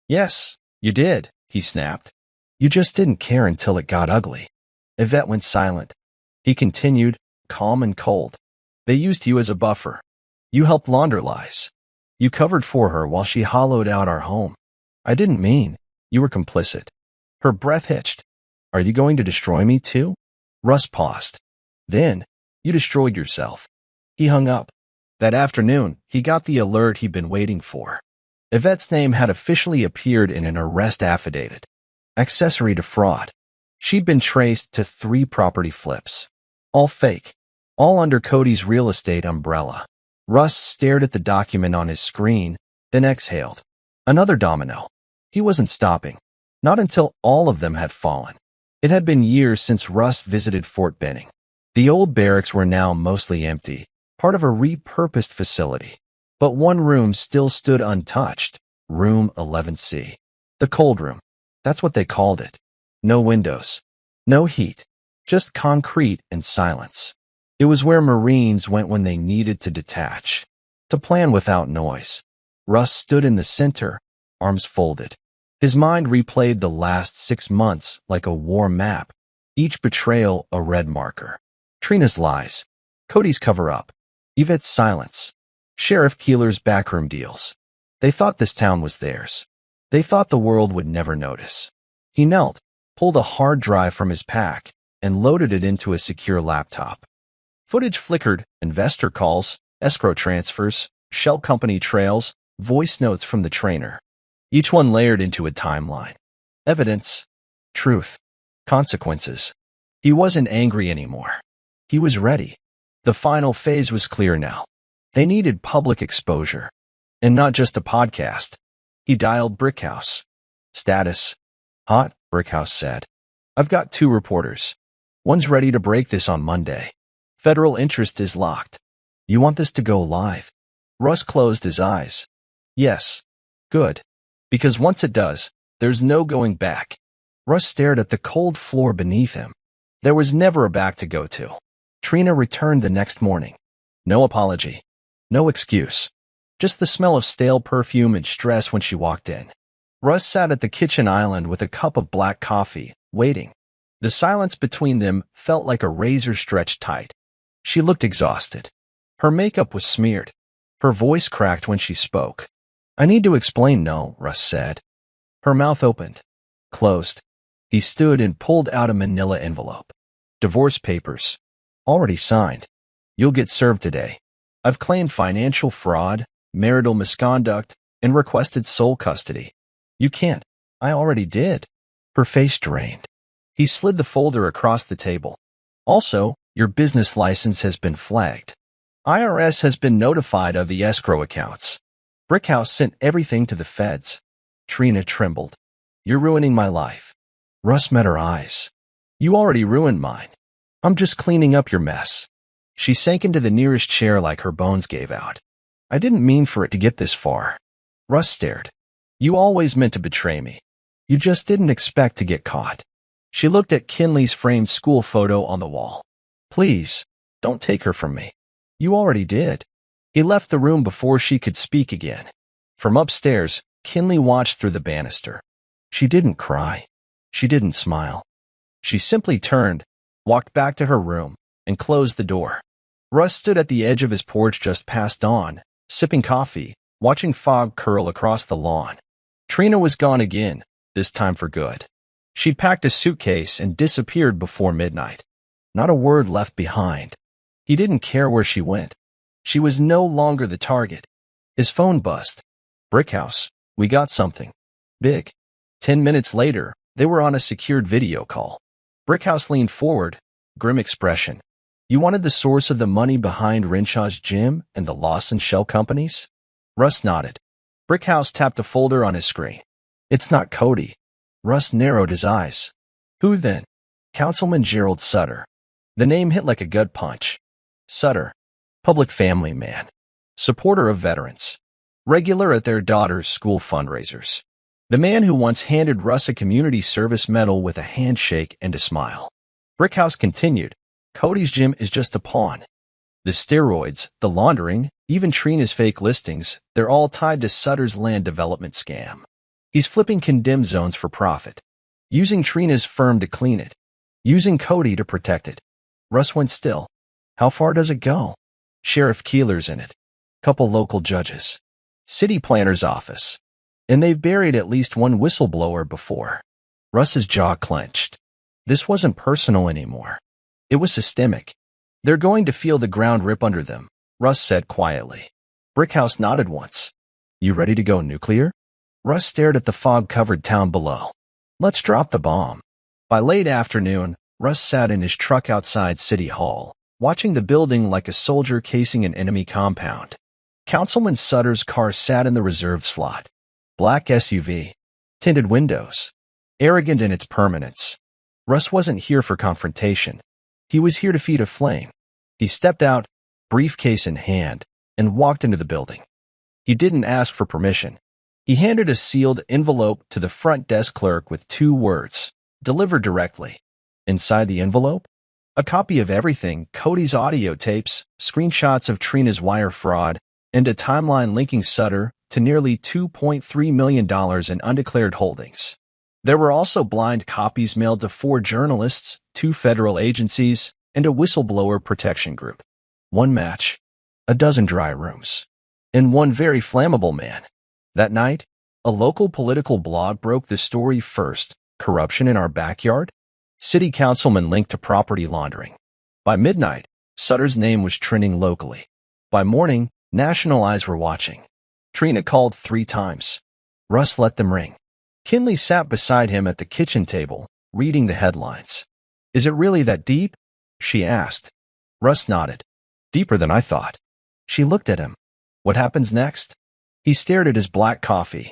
Yes, you did, he snapped. You just didn't care until it got ugly. Yvette went silent. He continued, calm and cold. They used you as a buffer. You helped launder lies. You covered for her while she hollowed out our home. I didn't mean. You were complicit. Her breath hitched. Are you going to destroy me too? Russ paused. Then, you destroyed yourself. He hung up. That afternoon, he got the alert he'd been waiting for. Yvette's name had officially appeared in an arrest affidavit. Accessory to fraud. She'd been traced to 3 property flips. All fake. All under Cody's real estate umbrella. Russ stared at the document on his screen, then exhaled. Another domino. He wasn't stopping. Not until all of them had fallen. It had been years since Russ visited Fort Benning. The old barracks were now mostly empty, part of a repurposed facility. But one room still stood untouched, room 11C. The cold room. That's what they called it. No windows. No heat. Just concrete and silence. It was where Marines went when they needed to detach. To plan without noise. Russ stood in the center, arms folded. His mind replayed the last 6 months like a war map, each betrayal a red marker. Trina's lies, Cody's cover-up, Yvette's silence, Sheriff Keeler's backroom deals. They thought this town was theirs. They thought the world would never notice. He knelt, pulled a hard drive from his pack, and loaded it into a secure laptop. Footage flickered, investor calls, escrow transfers, shell company trails, voice notes from the trainer. Each one layered into a timeline. Evidence, truth, consequences. He wasn't angry anymore. He was ready. The final phase was clear now. They needed public exposure. And not just a podcast. He dialed Brickhouse. Status. Hot, Brickhouse said. I've got 2 reporters. One's ready to break this on Monday. Federal interest is locked. You want this to go live? Russ closed his eyes. Yes. Good. Because once it does, there's no going back. Russ stared at the cold floor beneath him. There was never a back to go to. Trina returned the next morning. No apology. No excuse. Just the smell of stale perfume and stress when she walked in. Russ sat at the kitchen island with a cup of black coffee, waiting. The silence between them felt like a razor stretched tight. She looked exhausted. Her makeup was smeared. Her voice cracked when she spoke. I need to explain, no, Russ said. Her mouth opened. Closed. He stood and pulled out a manila envelope. Divorce papers. Already signed. You'll get served today. I've claimed financial fraud, marital misconduct, and requested sole custody. You can't. I already did. Her face drained. He slid the folder across the table. Also, your business license has been flagged. IRS has been notified of the escrow accounts. Brickhouse sent everything to the feds. Trina trembled. You're ruining my life. Russ met her eyes. You already ruined mine. I'm just cleaning up your mess. She sank into the nearest chair like her bones gave out. I didn't mean for it to get this far. Russ stared. You always meant to betray me. You just didn't expect to get caught. She looked at Kinley's framed school photo on the wall. Please, don't take her from me. You already did. He left the room before she could speak again. From upstairs, Kinley watched through the banister. She didn't cry. She didn't smile. She simply turned, walked back to her room, and closed the door. Russ stood at the edge of his porch just past dawn, sipping coffee, watching fog curl across the lawn. Trina was gone again, this time for good. She'd packed a suitcase and disappeared before midnight. Not a word left behind. He didn't care where she went. She was no longer the target. His phone buzzed. Brickhouse, we got something. Big. 10 minutes later, they were on a secured video call. Brickhouse leaned forward, grim expression. You wanted the source of the money behind Renshaw's gym and the Lawson Shell companies? Russ nodded. Brickhouse tapped a folder on his screen. It's not Cody. Russ narrowed his eyes. Who then? Councilman Gerald Sutter. The name hit like a gut punch. Sutter. Public family man. Supporter of veterans. Regular at their daughter's school fundraisers. The man who once handed Russ a community service medal with a handshake and a smile. Brickhouse continued. Cody's gym is just a pawn. The steroids, the laundering, even Trina's fake listings, they're all tied to Sutter's land development scam. He's flipping condemned zones for profit. Using Trina's firm to clean it. Using Cody to protect it. Russ went still. How far does it go? Sheriff Keeler's in it. Couple local judges. City planner's office. And they've buried at least one whistleblower before. Russ's jaw clenched. This wasn't personal anymore. It was systemic. They're going to feel the ground rip under them, Russ said quietly. Brickhouse nodded once. You ready to go nuclear? Russ stared at the fog-covered town below. Let's drop the bomb. By late afternoon, Russ sat in his truck outside City Hall, watching the building like a soldier casing an enemy compound. Councilman Sutter's car sat in the reserved slot. Black SUV. Tinted windows. Arrogant in its permanence. Russ wasn't here for confrontation. He was here to feed a flame. He stepped out, briefcase in hand, and walked into the building. He didn't ask for permission. He handed a sealed envelope to the front desk clerk with 2 words, delivered directly. Inside the envelope, a copy of everything, Cody's audio tapes, screenshots of Trina's wire fraud, and a timeline linking Sutter to nearly $2.3 million in undeclared holdings. There were also blind copies mailed to 4 journalists, 2 federal agencies, and a whistleblower protection group. 1 match, a dozen dry rooms, and 1 very flammable man. That night, a local political blog broke the story first. Corruption in our backyard? City councilman linked to property laundering. By midnight, Sutter's name was trending locally. By morning, national eyes were watching. Trina called 3 times. Russ let them ring. Kinley sat beside him at the kitchen table, reading the headlines. Is it really that deep? She asked. Russ nodded. Deeper than I thought. She looked at him. What happens next? He stared at his black coffee.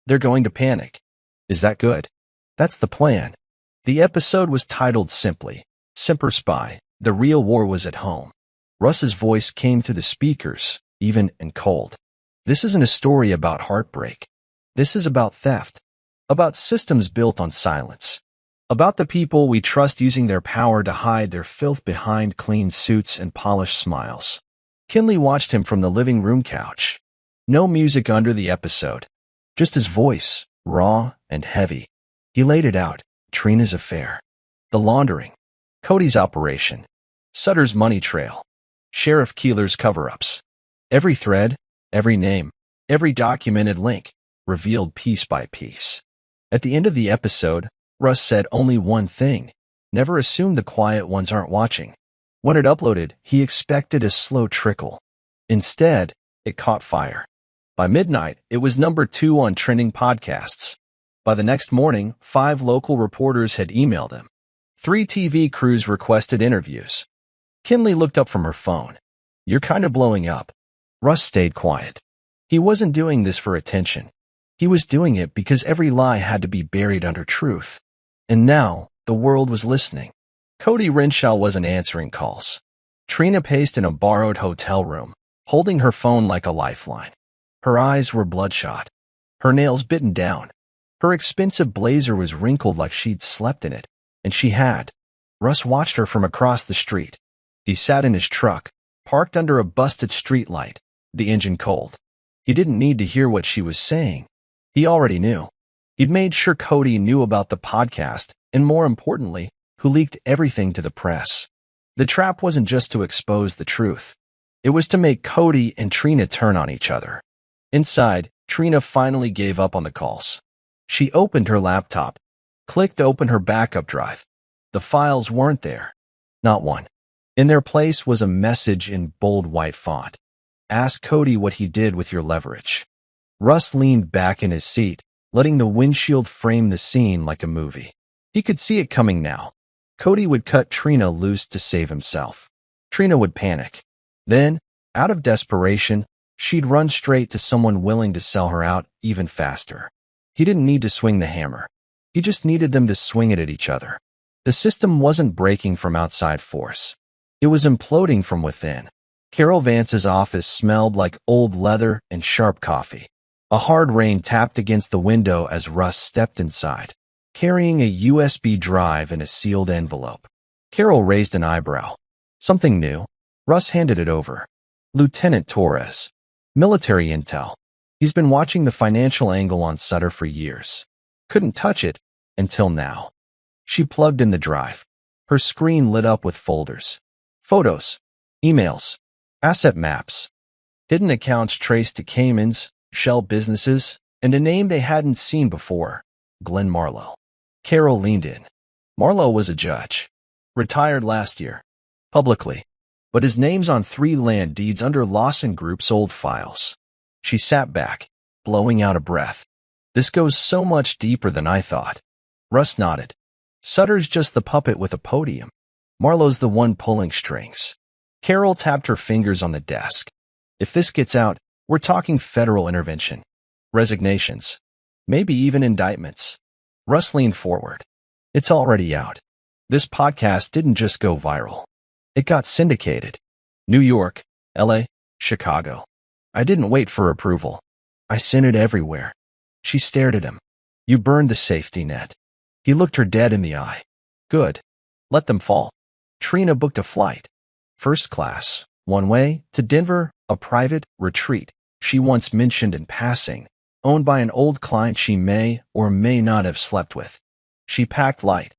They're going to panic. Is that good? That's the plan. The episode was titled simply, Semper Spy, The Real War Was at Home. Russ's voice came through the speakers, even and cold. This isn't a story about heartbreak. This is about theft. About systems built on silence. About the people we trust using their power to hide their filth behind clean suits and polished smiles. Kinley watched him from the living room couch. No music under the episode. Just his voice, raw and heavy. He laid it out. Trina's affair. The laundering. Cody's operation. Sutter's money trail. Sheriff Keeler's cover-ups. Every thread, every name, every documented link, revealed piece by piece. At the end of the episode, Russ said only one thing. Never assume the quiet ones aren't watching. When it uploaded, he expected a slow trickle. Instead, it caught fire. By midnight, it was number 2 on trending podcasts. By the next morning, 5 local reporters had emailed him. 3 TV crews requested interviews. Kinley looked up from her phone. You're kind of blowing up. Russ stayed quiet. He wasn't doing this for attention. He was doing it because every lie had to be buried under truth. And now, the world was listening. Cody Renshaw wasn't answering calls. Trina paced in a borrowed hotel room, holding her phone like a lifeline. Her eyes were bloodshot. Her nails bitten down. Her expensive blazer was wrinkled like she'd slept in it, and she had. Russ watched her from across the street. He sat in his truck, parked under a busted streetlight, the engine cold. He didn't need to hear what she was saying. He already knew. He'd made sure Cody knew about the podcast, and more importantly, who leaked everything to the press. The trap wasn't just to expose the truth. It was to make Cody and Trina turn on each other. Inside, Trina finally gave up on the calls. She opened her laptop. Clicked to open her backup drive. The files weren't there. Not one. In their place was a message in bold white font. Ask Cody what he did with your leverage. Russ leaned back in his seat, letting the windshield frame the scene like a movie. He could see it coming now. Cody would cut Trina loose to save himself. Trina would panic. Then, out of desperation, she'd run straight to someone willing to sell her out even faster. He didn't need to swing the hammer. He just needed them to swing it at each other. The system wasn't breaking from outside force. It was imploding from within. Carol Vance's office smelled like old leather and sharp coffee. A hard rain tapped against the window as Russ stepped inside, carrying a USB drive in a sealed envelope. Carol raised an eyebrow. Something new. Russ handed it over. Lieutenant Torres. Military intel. He's been watching the financial angle on Sutter for years. Couldn't touch it until now. She plugged in the drive. Her screen lit up with folders. Photos, emails, asset maps, hidden accounts traced to Cayman's, shell businesses, and a name they hadn't seen before, Glenn Marlowe. Carol leaned in. Marlowe was a judge. Retired last year. Publicly. But his name's on 3 land deeds under Lawson Group's old files. She sat back, blowing out a breath. This goes so much deeper than I thought. Russ nodded. Sutter's just the puppet with a podium. Marlowe's the one pulling strings. Carol tapped her fingers on the desk. If this gets out, we're talking federal intervention. Resignations. Maybe even indictments. Russ leaned forward. It's already out. This podcast didn't just go viral. It got syndicated. New York, LA, Chicago. I didn't wait for approval. I sent it everywhere. She stared at him. You burned the safety net. He looked her dead in the eye. Good. Let them fall. Trina booked a flight. First class, one way, to Denver, a private retreat she once mentioned in passing, owned by an old client she may or may not have slept with. She packed light.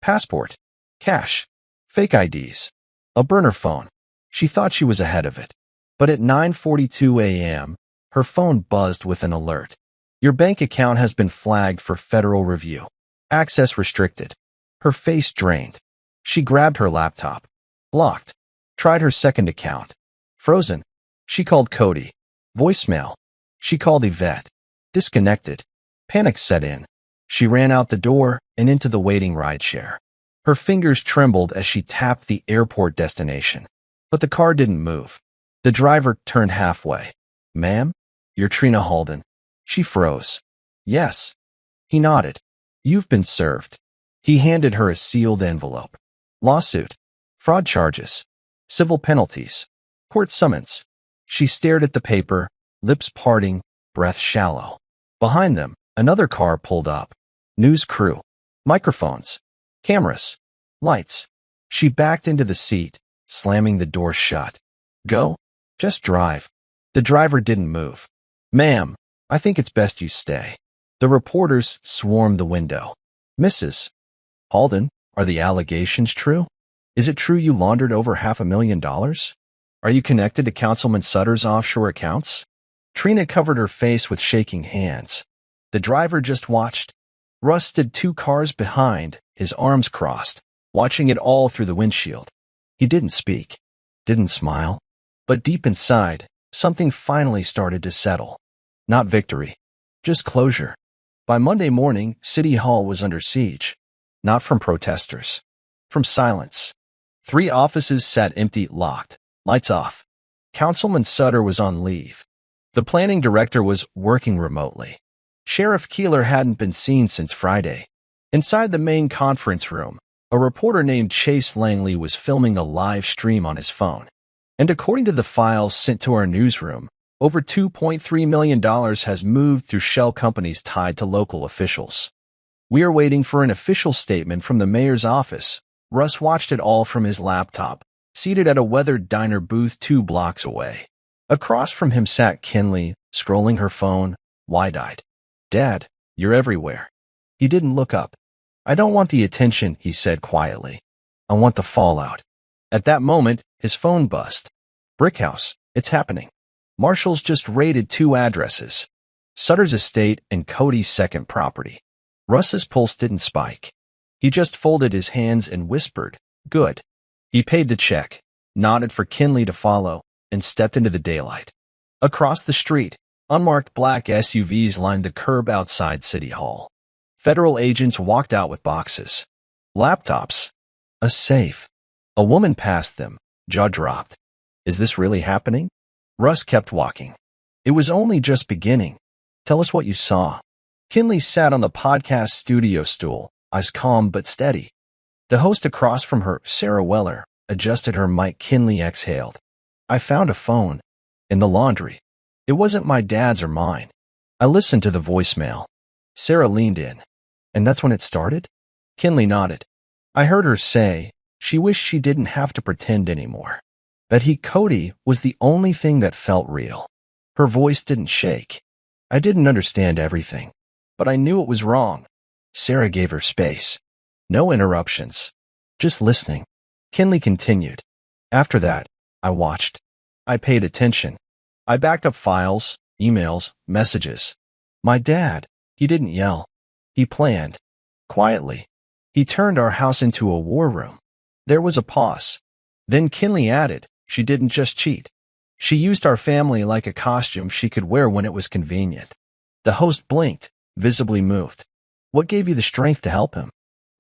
Passport. Cash. Fake IDs. A burner phone. She thought she was ahead of it. But at 9:42 a.m., her phone buzzed with an alert. Your bank account has been flagged for federal review. Access restricted. Her face drained. She grabbed her laptop. Blocked. Tried her second account. Frozen. She called Cody. Voicemail. She called Yvette. Disconnected. Panic set in. She ran out the door and into the waiting rideshare. Her fingers trembled as she tapped the airport destination. But the car didn't move. The driver turned halfway. Ma'am? You're Trina Halden. She froze. Yes. He nodded. You've been served. He handed her a sealed envelope. Lawsuit. Fraud charges. Civil penalties. Court summons. She stared at the paper, lips parting, breath shallow. Behind them, another car pulled up. News crew. Microphones. Cameras. Lights. She backed into the seat, slamming the door shut. Go? Just drive. The driver didn't move. Ma'am, I think it's best you stay. The reporters swarmed the window. Mrs. Halden, are the allegations true? Is it true you laundered over $500,000? Are you connected to Councilman Sutter's offshore accounts? Trina covered her face with shaking hands. The driver just watched. Russ stood 2 cars behind, his arms crossed, watching it all through the windshield. He didn't speak, didn't smile. But deep inside, something finally started to settle. Not victory, just closure. By Monday morning, City Hall was under siege. Not from protesters. From silence. 3 offices sat empty, locked, lights off. Councilman Sutter was on leave. The planning director was working remotely. Sheriff Keeler hadn't been seen since Friday. Inside the main conference room, a reporter named Chase Langley was filming a live stream on his phone. And according to the files sent to our newsroom, over $2.3 million has moved through shell companies tied to local officials. We are waiting for an official statement from the mayor's office. Russ watched it all from his laptop, seated at a weathered diner booth 2 blocks away. Across from him sat Kinley, scrolling her phone, wide-eyed. Dad, you're everywhere. He didn't look up. I don't want the attention, he said quietly. I want the fallout. At that moment, his phone buzzed. Brickhouse, it's happening. Marshals just raided 2 addresses. Sutter's estate and Cody's second property. Russ's pulse didn't spike. He just folded his hands and whispered, "Good." He paid the check, nodded for Kinley to follow, and stepped into the daylight. Across the street, unmarked black SUVs lined the curb outside City Hall. Federal agents walked out with boxes, laptops, a safe. A woman passed them, jaw dropped. Is this really happening? Russ kept walking. It was only just beginning. Tell us what you saw. Kinley sat on the podcast studio stool, eyes calm but steady. The host across from her, Sarah Weller, adjusted her mic. Kinley exhaled. I found a phone. In the laundry. It wasn't my dad's or mine. I listened to the voicemail. Sarah leaned in. And that's when it started? Kinley nodded. I heard her say she wished she didn't have to pretend anymore. That Cody was the only thing that felt real. Her voice didn't shake. I didn't understand everything, but I knew it was wrong. Sarah gave her space. No interruptions. Just listening. Kinley continued. After that, I watched. I paid attention. I backed up files, emails, messages. My dad, he didn't yell. He planned. Quietly. He turned our house into a war room. There was a pause. Then Kinley added, she didn't just cheat. She used our family like a costume she could wear when it was convenient. The host blinked, visibly moved. What gave you the strength to help him?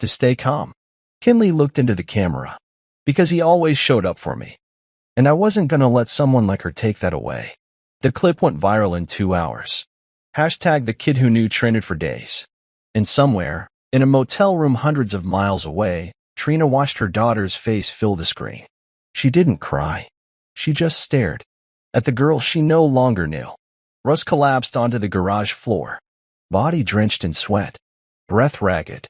To stay calm. Kinley looked into the camera. Because he always showed up for me. And I wasn't going to let someone like her take that away. The clip went viral in 2 hours. Hashtag the kid who knew trended for days. And somewhere, in a motel room hundreds of miles away, Trina watched her daughter's face fill the screen. She didn't cry. She just stared. At the girl she no longer knew. Russ collapsed onto the garage floor. Body drenched in sweat. Breath ragged.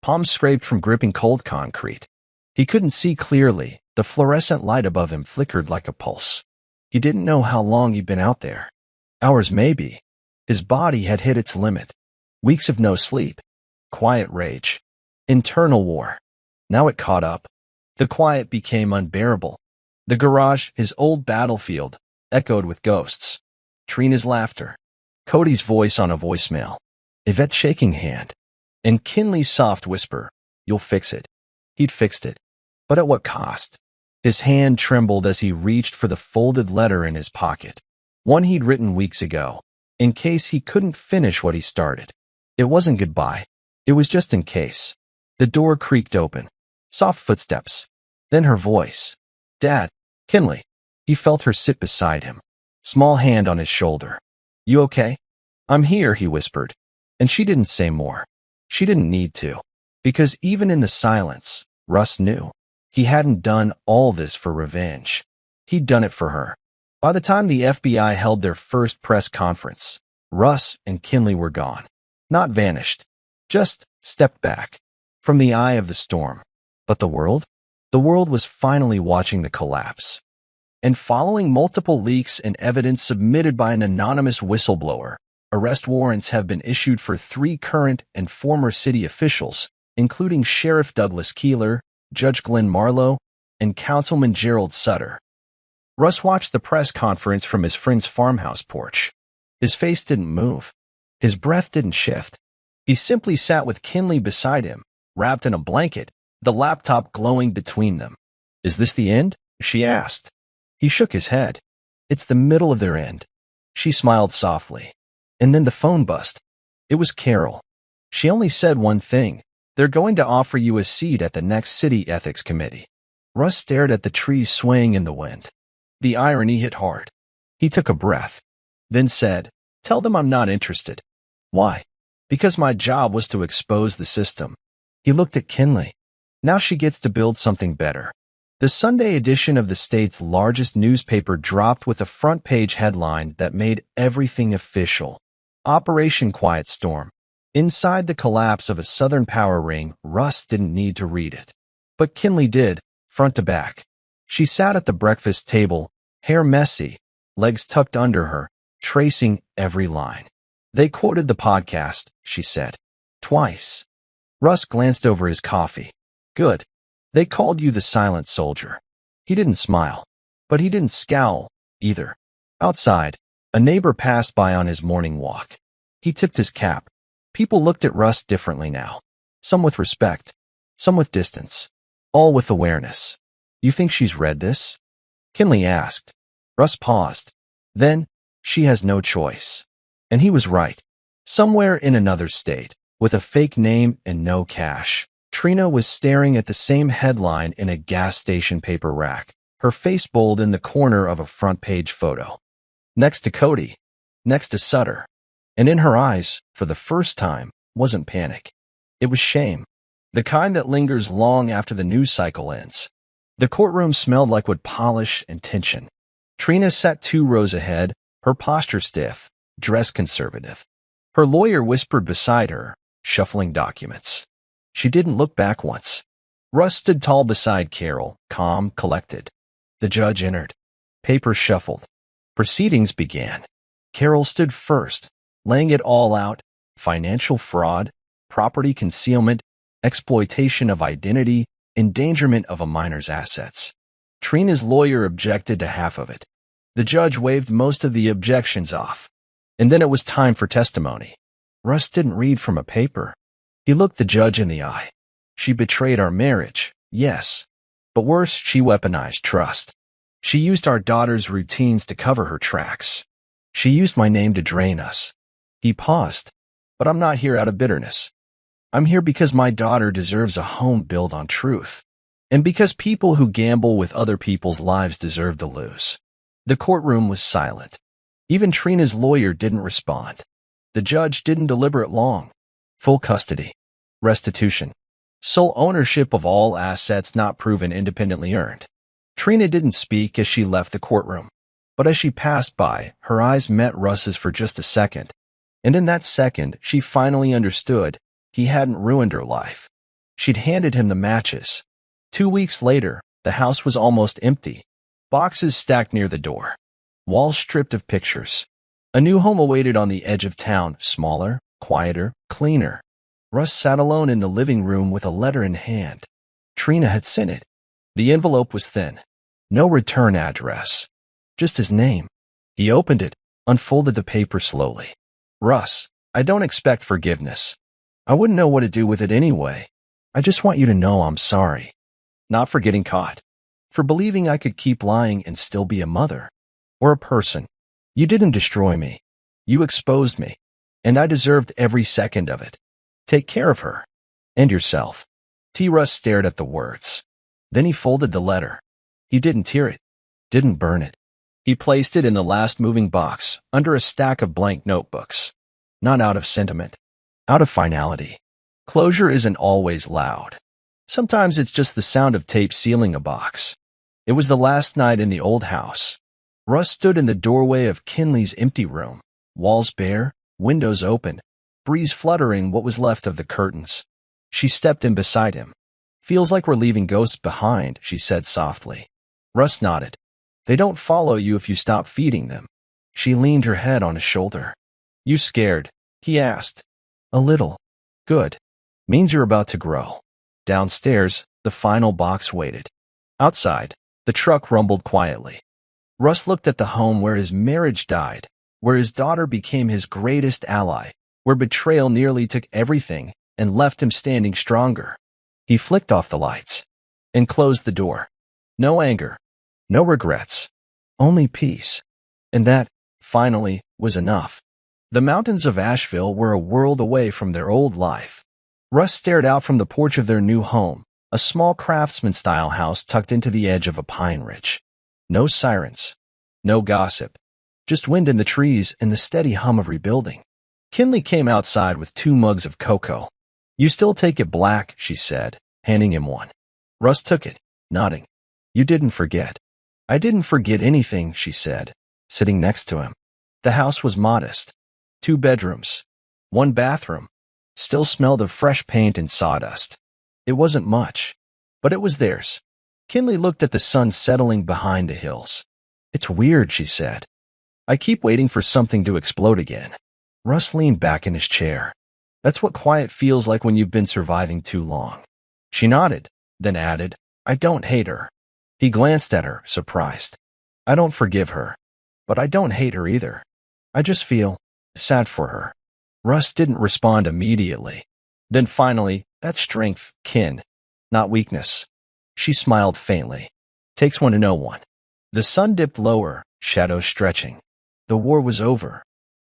Palms scraped from gripping cold concrete. He couldn't see clearly. The fluorescent light above him flickered like a pulse. He didn't know how long he'd been out there. Hours maybe. His body had hit its limit. Weeks of no sleep. Quiet rage. Internal war. Now it caught up. The quiet became unbearable. The garage, his old battlefield, echoed with ghosts. Trina's laughter. Cody's voice on a voicemail. Yvette's shaking hand. And Kinley's soft whisper, "You'll fix it." He'd fixed it. But at what cost? His hand trembled as he reached for the folded letter in his pocket. One he'd written weeks ago, in case he couldn't finish what he started. It wasn't goodbye. It was just in case. The door creaked open. Soft footsteps. Then her voice. Dad. Kinley. He felt her sit beside him. Small hand on his shoulder. You okay? I'm here, he whispered. And she didn't say more. She didn't need to. Because even in the silence, Russ knew. He hadn't done all this for revenge. He'd done it for her. By the time the FBI held their first press conference, Russ and Kinley were gone. Not vanished. Just stepped back. From the eye of the storm. But the world? The world was finally watching the collapse. And following multiple leaks and evidence submitted by an anonymous whistleblower, arrest warrants have been issued for 3 current and former city officials, including Sheriff Douglas Keeler, Judge Glenn Marlowe, and Councilman Gerald Sutter. Russ watched the press conference from his friend's farmhouse porch. His face didn't move. His breath didn't shift. He simply sat with Kinley beside him, wrapped in a blanket, the laptop glowing between them. Is this the end? She asked. He shook his head. It's the middle of their end. She smiled softly. And then the phone buzzed. It was Carol. She only said one thing. They're going to offer you a seat at the next city ethics committee. Russ stared at the trees swaying in the wind. The irony hit hard. He took a breath. Then said, Tell them I'm not interested. Why? Because my job was to expose the system. He looked at Kinley. Now she gets to build something better. The Sunday edition of the state's largest newspaper dropped with a front-page headline that made everything official. Operation Quiet Storm. Inside the collapse of a Southern power ring, Russ didn't need to read it. But Kinley did, front to back. She sat at the breakfast table, hair messy, legs tucked under her, tracing every line. They quoted the podcast, she said. Twice. Russ glanced over his coffee. Good. They called you the silent soldier. He didn't smile. But he didn't scowl, either. Outside, a neighbor passed by on his morning walk. He tipped his cap. People looked at Russ differently now. Some with respect, some with distance, all with awareness. You think she's read this? Kinley asked. Russ paused. Then, she has no choice. And he was right. Somewhere in another state, with a fake name and no cash, Trina was staring at the same headline in a gas station paper rack, her face bold in the corner of a front-page photo. Next to Cody, next to Sutter. And in her eyes, for the first time, wasn't panic. It was shame. The kind that lingers long after the news cycle ends. The courtroom smelled like wood polish and tension. Trina sat 2 rows ahead, her posture stiff, dressed conservative. Her lawyer whispered beside her, shuffling documents. She didn't look back once. Russ stood tall beside Carol, calm, collected. The judge entered. Papers shuffled. Proceedings began. Carol stood first, laying it all out: financial fraud, property concealment, exploitation of identity, endangerment of a minor's assets. Trina's lawyer objected to half of it. The judge waved most of the objections off. And then it was time for testimony. Russ didn't read from a paper. He looked the judge in the eye. She betrayed our marriage, yes. But worse, she weaponized trust. She used our daughter's routines to cover her tracks. She used my name to drain us. He paused. But I'm not here out of bitterness. I'm here because my daughter deserves a home built on truth. And because people who gamble with other people's lives deserve to lose. The courtroom was silent. Even Trina's lawyer didn't respond. The judge didn't deliberate long. Full custody. Restitution. Sole ownership of all assets not proven independently earned. Trina didn't speak as she left the courtroom. But as she passed by, her eyes met Russ's for just a second. And in that second, she finally understood he hadn't ruined her life. She'd handed him the matches. 2 weeks later, the house was almost empty. Boxes stacked near the door. Walls stripped of pictures. A new home awaited on the edge of town, smaller, quieter, cleaner. Russ sat alone in the living room with a letter in hand. Trina had sent it. The envelope was thin. No return address. Just his name. He opened it, unfolded the paper slowly. Russ, I don't expect forgiveness. I wouldn't know what to do with it anyway. I just want you to know I'm sorry. Not for getting caught. For believing I could keep lying and still be a mother. Or a person. You didn't destroy me. You exposed me. And I deserved every second of it. Take care of her. And yourself. T. Russ stared at the words. Then he folded the letter. He didn't tear it. Didn't burn it. He placed it in the last moving box, under a stack of blank notebooks. Not out of sentiment. Out of finality. Closure isn't always loud. Sometimes it's just the sound of tape sealing a box. It was the last night in the old house. Russ stood in the doorway of Kinley's empty room, walls bare, windows open, breeze fluttering what was left of the curtains. She stepped in beside him. Feels like we're leaving ghosts behind, she said softly. Russ nodded. They don't follow you if you stop feeding them. She leaned her head on his shoulder. You scared? He asked. A little. Good. Means you're about to grow. Downstairs, the final box waited. Outside, the truck rumbled quietly. Russ looked at the home where his marriage died, where his daughter became his greatest ally, where betrayal nearly took everything and left him standing stronger. He flicked off the lights and closed the door. No anger, no regrets, only peace. And that, finally, was enough. The mountains of Asheville were a world away from their old life. Russ stared out from the porch of their new home, a small craftsman-style house tucked into the edge of a pine ridge. No sirens, no gossip, just wind in the trees and the steady hum of rebuilding. Kinley came outside with 2 mugs of cocoa. You still take it black, she said, handing him one. Russ took it, nodding. You didn't forget. I didn't forget anything, she said, sitting next to him. The house was modest. 2 bedrooms, 1 bathroom, still smelled of fresh paint and sawdust. It wasn't much, but it was theirs. Kinley looked at the sun settling behind the hills. It's weird, she said. I keep waiting for something to explode again. Russ leaned back in his chair. That's what quiet feels like when you've been surviving too long. She nodded, then added, I don't hate her. He glanced at her, surprised. I don't forgive her, but I don't hate her either. I just feel sad for her. Russ didn't respond immediately. Then finally, "That's strength, Kin, not weakness." She smiled faintly. "Takes one to know one." The sun dipped lower, shadows stretching. The war was over.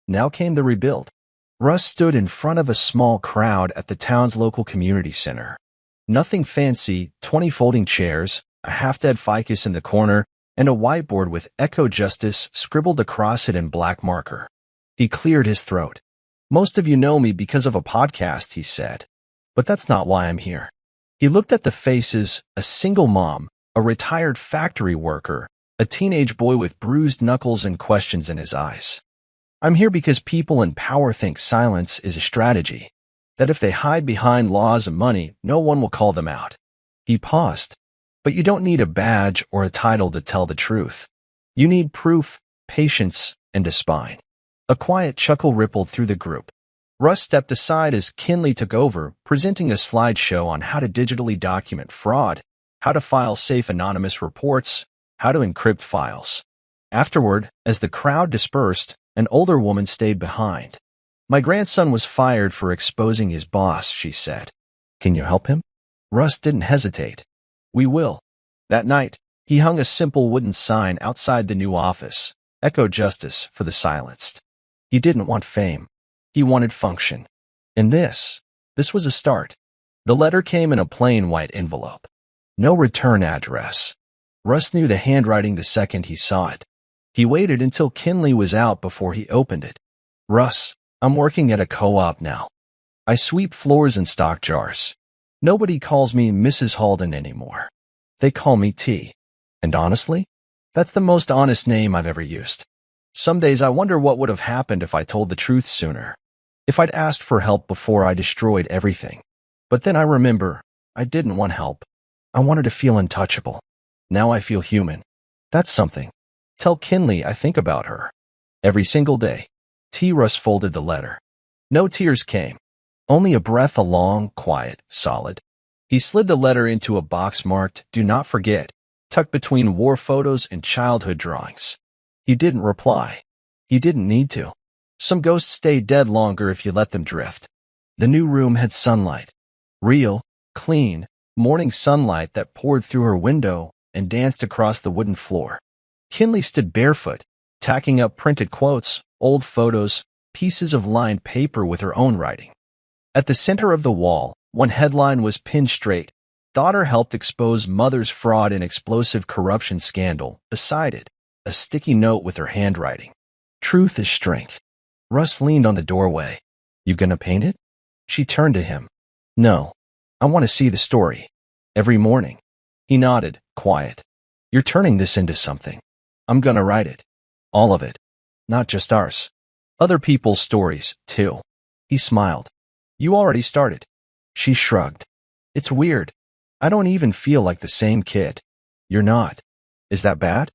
Now came the rebuild. Russ stood in front of a small crowd at the town's local community center. Nothing fancy, 20 folding chairs, a half-dead ficus in the corner, and a whiteboard with "Echo Justice" scribbled across it in black marker. He cleared his throat. "Most of you know me because of a podcast," he said. "But that's not why I'm here." He looked at the faces: a single mom, a retired factory worker, a teenage boy with bruised knuckles and questions in his eyes. "I'm here because people in power think silence is a strategy, that if they hide behind laws and money, no one will call them out." He paused. "But you don't need a badge or a title to tell the truth. You need proof, patience, and a spine." A quiet chuckle rippled through the group. Russ stepped aside as Kinley took over, presenting a slideshow on how to digitally document fraud, how to file safe anonymous reports, how to encrypt files. Afterward, as the crowd dispersed, an older woman stayed behind. "My grandson was fired for exposing his boss," she said. "Can you help him?" Russ didn't hesitate. "We will." That night, he hung a simple wooden sign outside the new office: "Echo Justice for the Silenced." He didn't want fame. He wanted function. And this was a start. The letter came in a plain white envelope. No return address. Russ knew the handwriting the second he saw it. He waited until Kinley was out before he opened it. "Russ, I'm working at a co-op now. I sweep floors and stock jars. Nobody calls me Mrs. Halden anymore. They call me T. And honestly, that's the most honest name I've ever used. Some days I wonder what would have happened if I told the truth sooner. If I'd asked for help before I destroyed everything. But then I remember, I didn't want help. I wanted to feel untouchable. Now I feel human. That's something. Tell Kinley I think about her. Every single day." T. Russ folded the letter. No tears came. Only a breath, a long, quiet, solid. He slid the letter into a box marked "Do Not Forget," tucked between war photos and childhood drawings. He didn't reply. He didn't need to. Some ghosts stay dead longer if you let them drift. The new room had sunlight. Real, clean, morning sunlight that poured through her window and danced across the wooden floor. Kinley stood barefoot, tacking up printed quotes, old photos, pieces of lined paper with her own writing. At the center of the wall, one headline was pinned straight: "Daughter helped expose mother's fraud and explosive corruption scandal." Beside it, a sticky note with her handwriting: "Truth is strength." Russ leaned on the doorway. "You gonna paint it?" She turned to him. "No. I want to see the story. Every morning." He nodded, quiet. "You're turning this into something. I'm gonna write it. All of it. Not just ours. Other people's stories, too." He smiled. "You already started." She shrugged. "It's weird. I don't even feel like the same kid." "You're not. Is that bad?"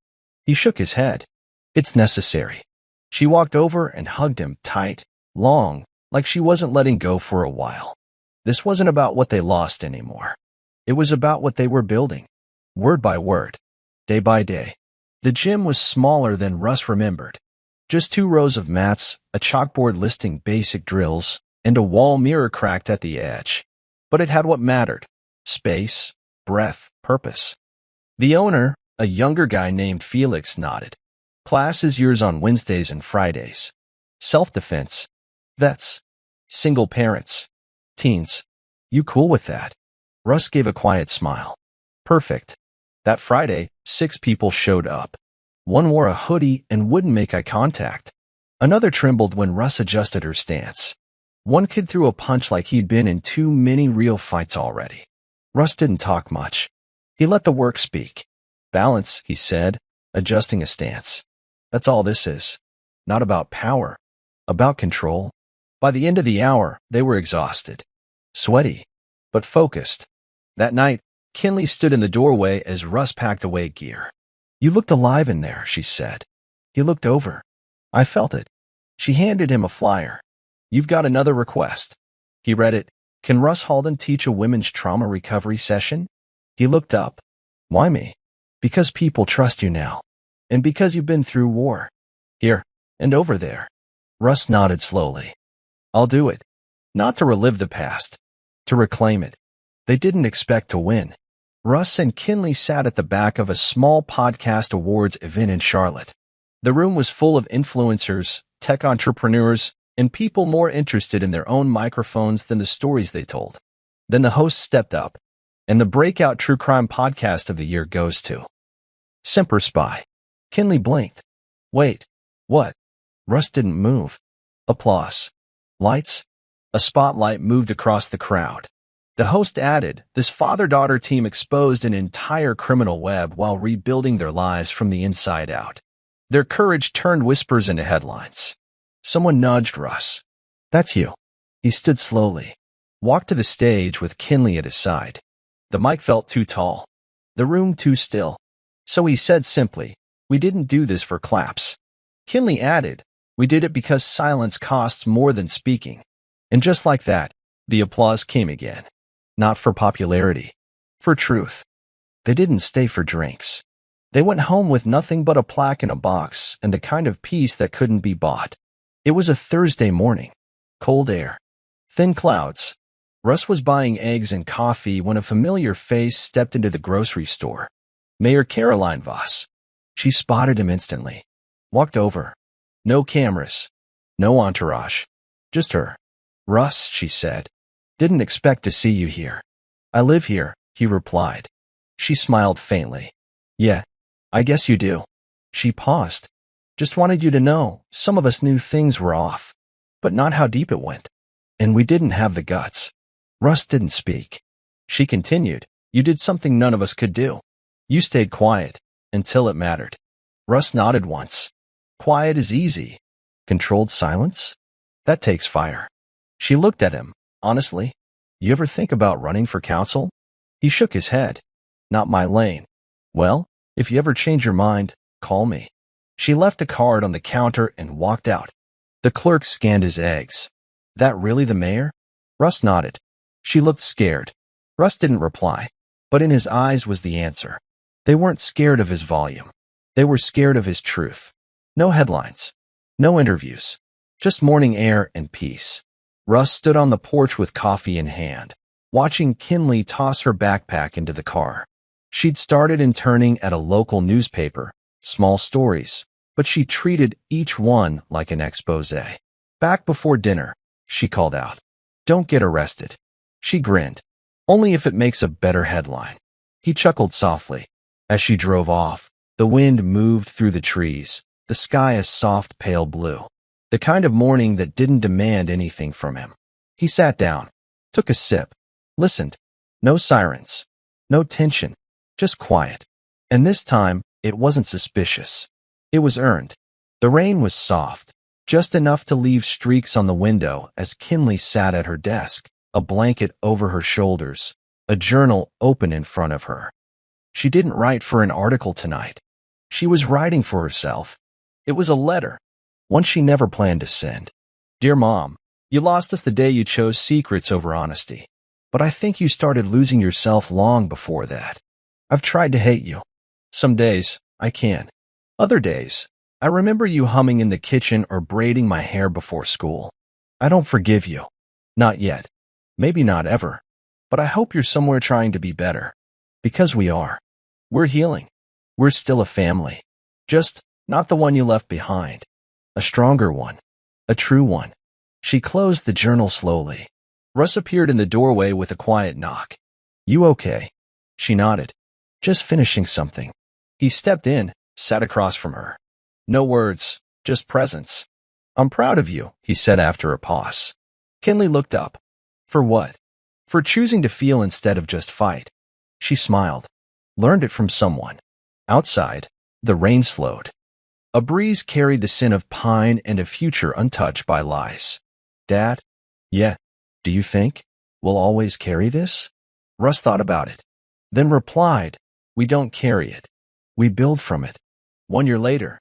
He shook his head. "It's necessary." She walked over and hugged him tight, long, like she wasn't letting go for a while. This wasn't about what they lost anymore. It was about what they were building, word by word, day by day. The gym was smaller than Russ remembered. Just 2 rows of mats, a chalkboard listing basic drills, and a wall mirror cracked at the edge. But it had what mattered: space, breath, purpose. The owner, a younger guy named Felix, nodded. "Class is yours on Wednesdays and Fridays. Self-defense. Vets. Single parents. Teens. You cool with that?" Russ gave a quiet smile. "Perfect." That Friday, 6 people showed up. One wore a hoodie and wouldn't make eye contact. Another trembled when Russ adjusted her stance. One kid threw a punch like he'd been in too many real fights already. Russ didn't talk much. He let the work speak. "Balance," he said, adjusting a stance. "That's all this is. Not about power. About control." By the end of the hour, they were exhausted. Sweaty, but focused. That night, Kinley stood in the doorway as Russ packed away gear. "You looked alive in there," she said. He looked over. "I felt it." She handed him a flyer. "You've got another request." He read it. "Can Russ Halden teach a women's trauma recovery session?" He looked up. "Why me?" "Because people trust you now. And because you've been through war. Here, and over there." Russ nodded slowly. I'll do it. Not to relive the past, to reclaim it. They didn't expect to win. Russ and Kinley sat at the back of a small podcast awards event in Charlotte. The room was full of influencers, tech entrepreneurs, and people more interested in their own microphones than the stories they told. Then the host stepped up, and the breakout true crime podcast of the year goes to Semper Spy. Kinley blinked. Wait, what? Russ didn't move. Applause. Lights. A spotlight moved across the crowd. The host added, this father-daughter team exposed an entire criminal web while rebuilding their lives from the inside out. Their courage turned whispers into headlines. Someone nudged Russ. That's you. He stood slowly, walked to the stage with Kinley at his side. The mic felt too tall, the room too still. So he said simply, we didn't do this for claps. Kinley added, we did it because silence costs more than speaking. And just like that, the applause came again. Not for popularity, for truth. They didn't stay for drinks. They went home with nothing but a plaque in a box and the kind of peace that couldn't be bought. It was a Thursday morning. Cold air. Thin clouds. Russ was buying eggs and coffee when a familiar face stepped into the grocery store. Mayor Caroline Voss. She spotted him instantly. Walked over. No cameras. No entourage. Just her. Russ, she said. Didn't expect to see you here. I live here, he replied. She smiled faintly. Yeah, I guess you do. She paused. Just wanted you to know, some of us knew things were off, but not how deep it went. And we didn't have the guts. Russ didn't speak. She continued, you did something none of us could do. You stayed quiet, until it mattered. Russ nodded once. Quiet is easy. Controlled silence? That takes fire. She looked at him. Honestly, you ever think about running for council? He shook his head. Not my lane. Well, if you ever change your mind, call me. She left a card on the counter and walked out. The clerk scanned his eggs. That really the mayor? Russ nodded. She looked scared. Russ didn't reply, but in his eyes was the answer. They weren't scared of his volume. They were scared of his truth. No headlines. No interviews. Just morning air and peace. Russ stood on the porch with coffee in hand, watching Kinley toss her backpack into the car. She'd started interning at a local newspaper, small stories, but she treated each one like an expose. Back before dinner, she called out, "Don't get arrested." She grinned. "Only if it makes a better headline." He chuckled softly. As she drove off, the wind moved through the trees, the sky a soft pale blue. The kind of morning that didn't demand anything from him. He sat down, took a sip, listened. No sirens, no tension, just quiet. And this time, it wasn't suspicious. It was earned. The rain was soft, just enough to leave streaks on the window as Kinley sat at her desk, a blanket over her shoulders, a journal open in front of her. She didn't write for an article tonight. She was writing for herself. It was a letter. One she never planned to send. Dear Mom, you lost us the day you chose secrets over honesty. But I think you started losing yourself long before that. I've tried to hate you. Some days, I can. Other days, I remember you humming in the kitchen or braiding my hair before school. I don't forgive you. Not yet. Maybe not ever. But I hope you're somewhere trying to be better. Because we are. We're healing. We're still a family. Just not the one you left behind. A stronger one. A true one. She closed the journal slowly. Russ appeared in the doorway with a quiet knock. You okay? She nodded. Just finishing something. He stepped in, sat across from her. No words, just presence. I'm proud of you, he said after a pause. Kinley looked up. For what? For choosing to feel instead of just fight. She smiled. Learned it from someone. Outside, the rain slowed. A breeze carried the scent of pine and a future untouched by lies. Dad? Yeah. Do you think we'll always carry this? Russ thought about it. Then replied, we don't carry it. We build from it. 1 year later,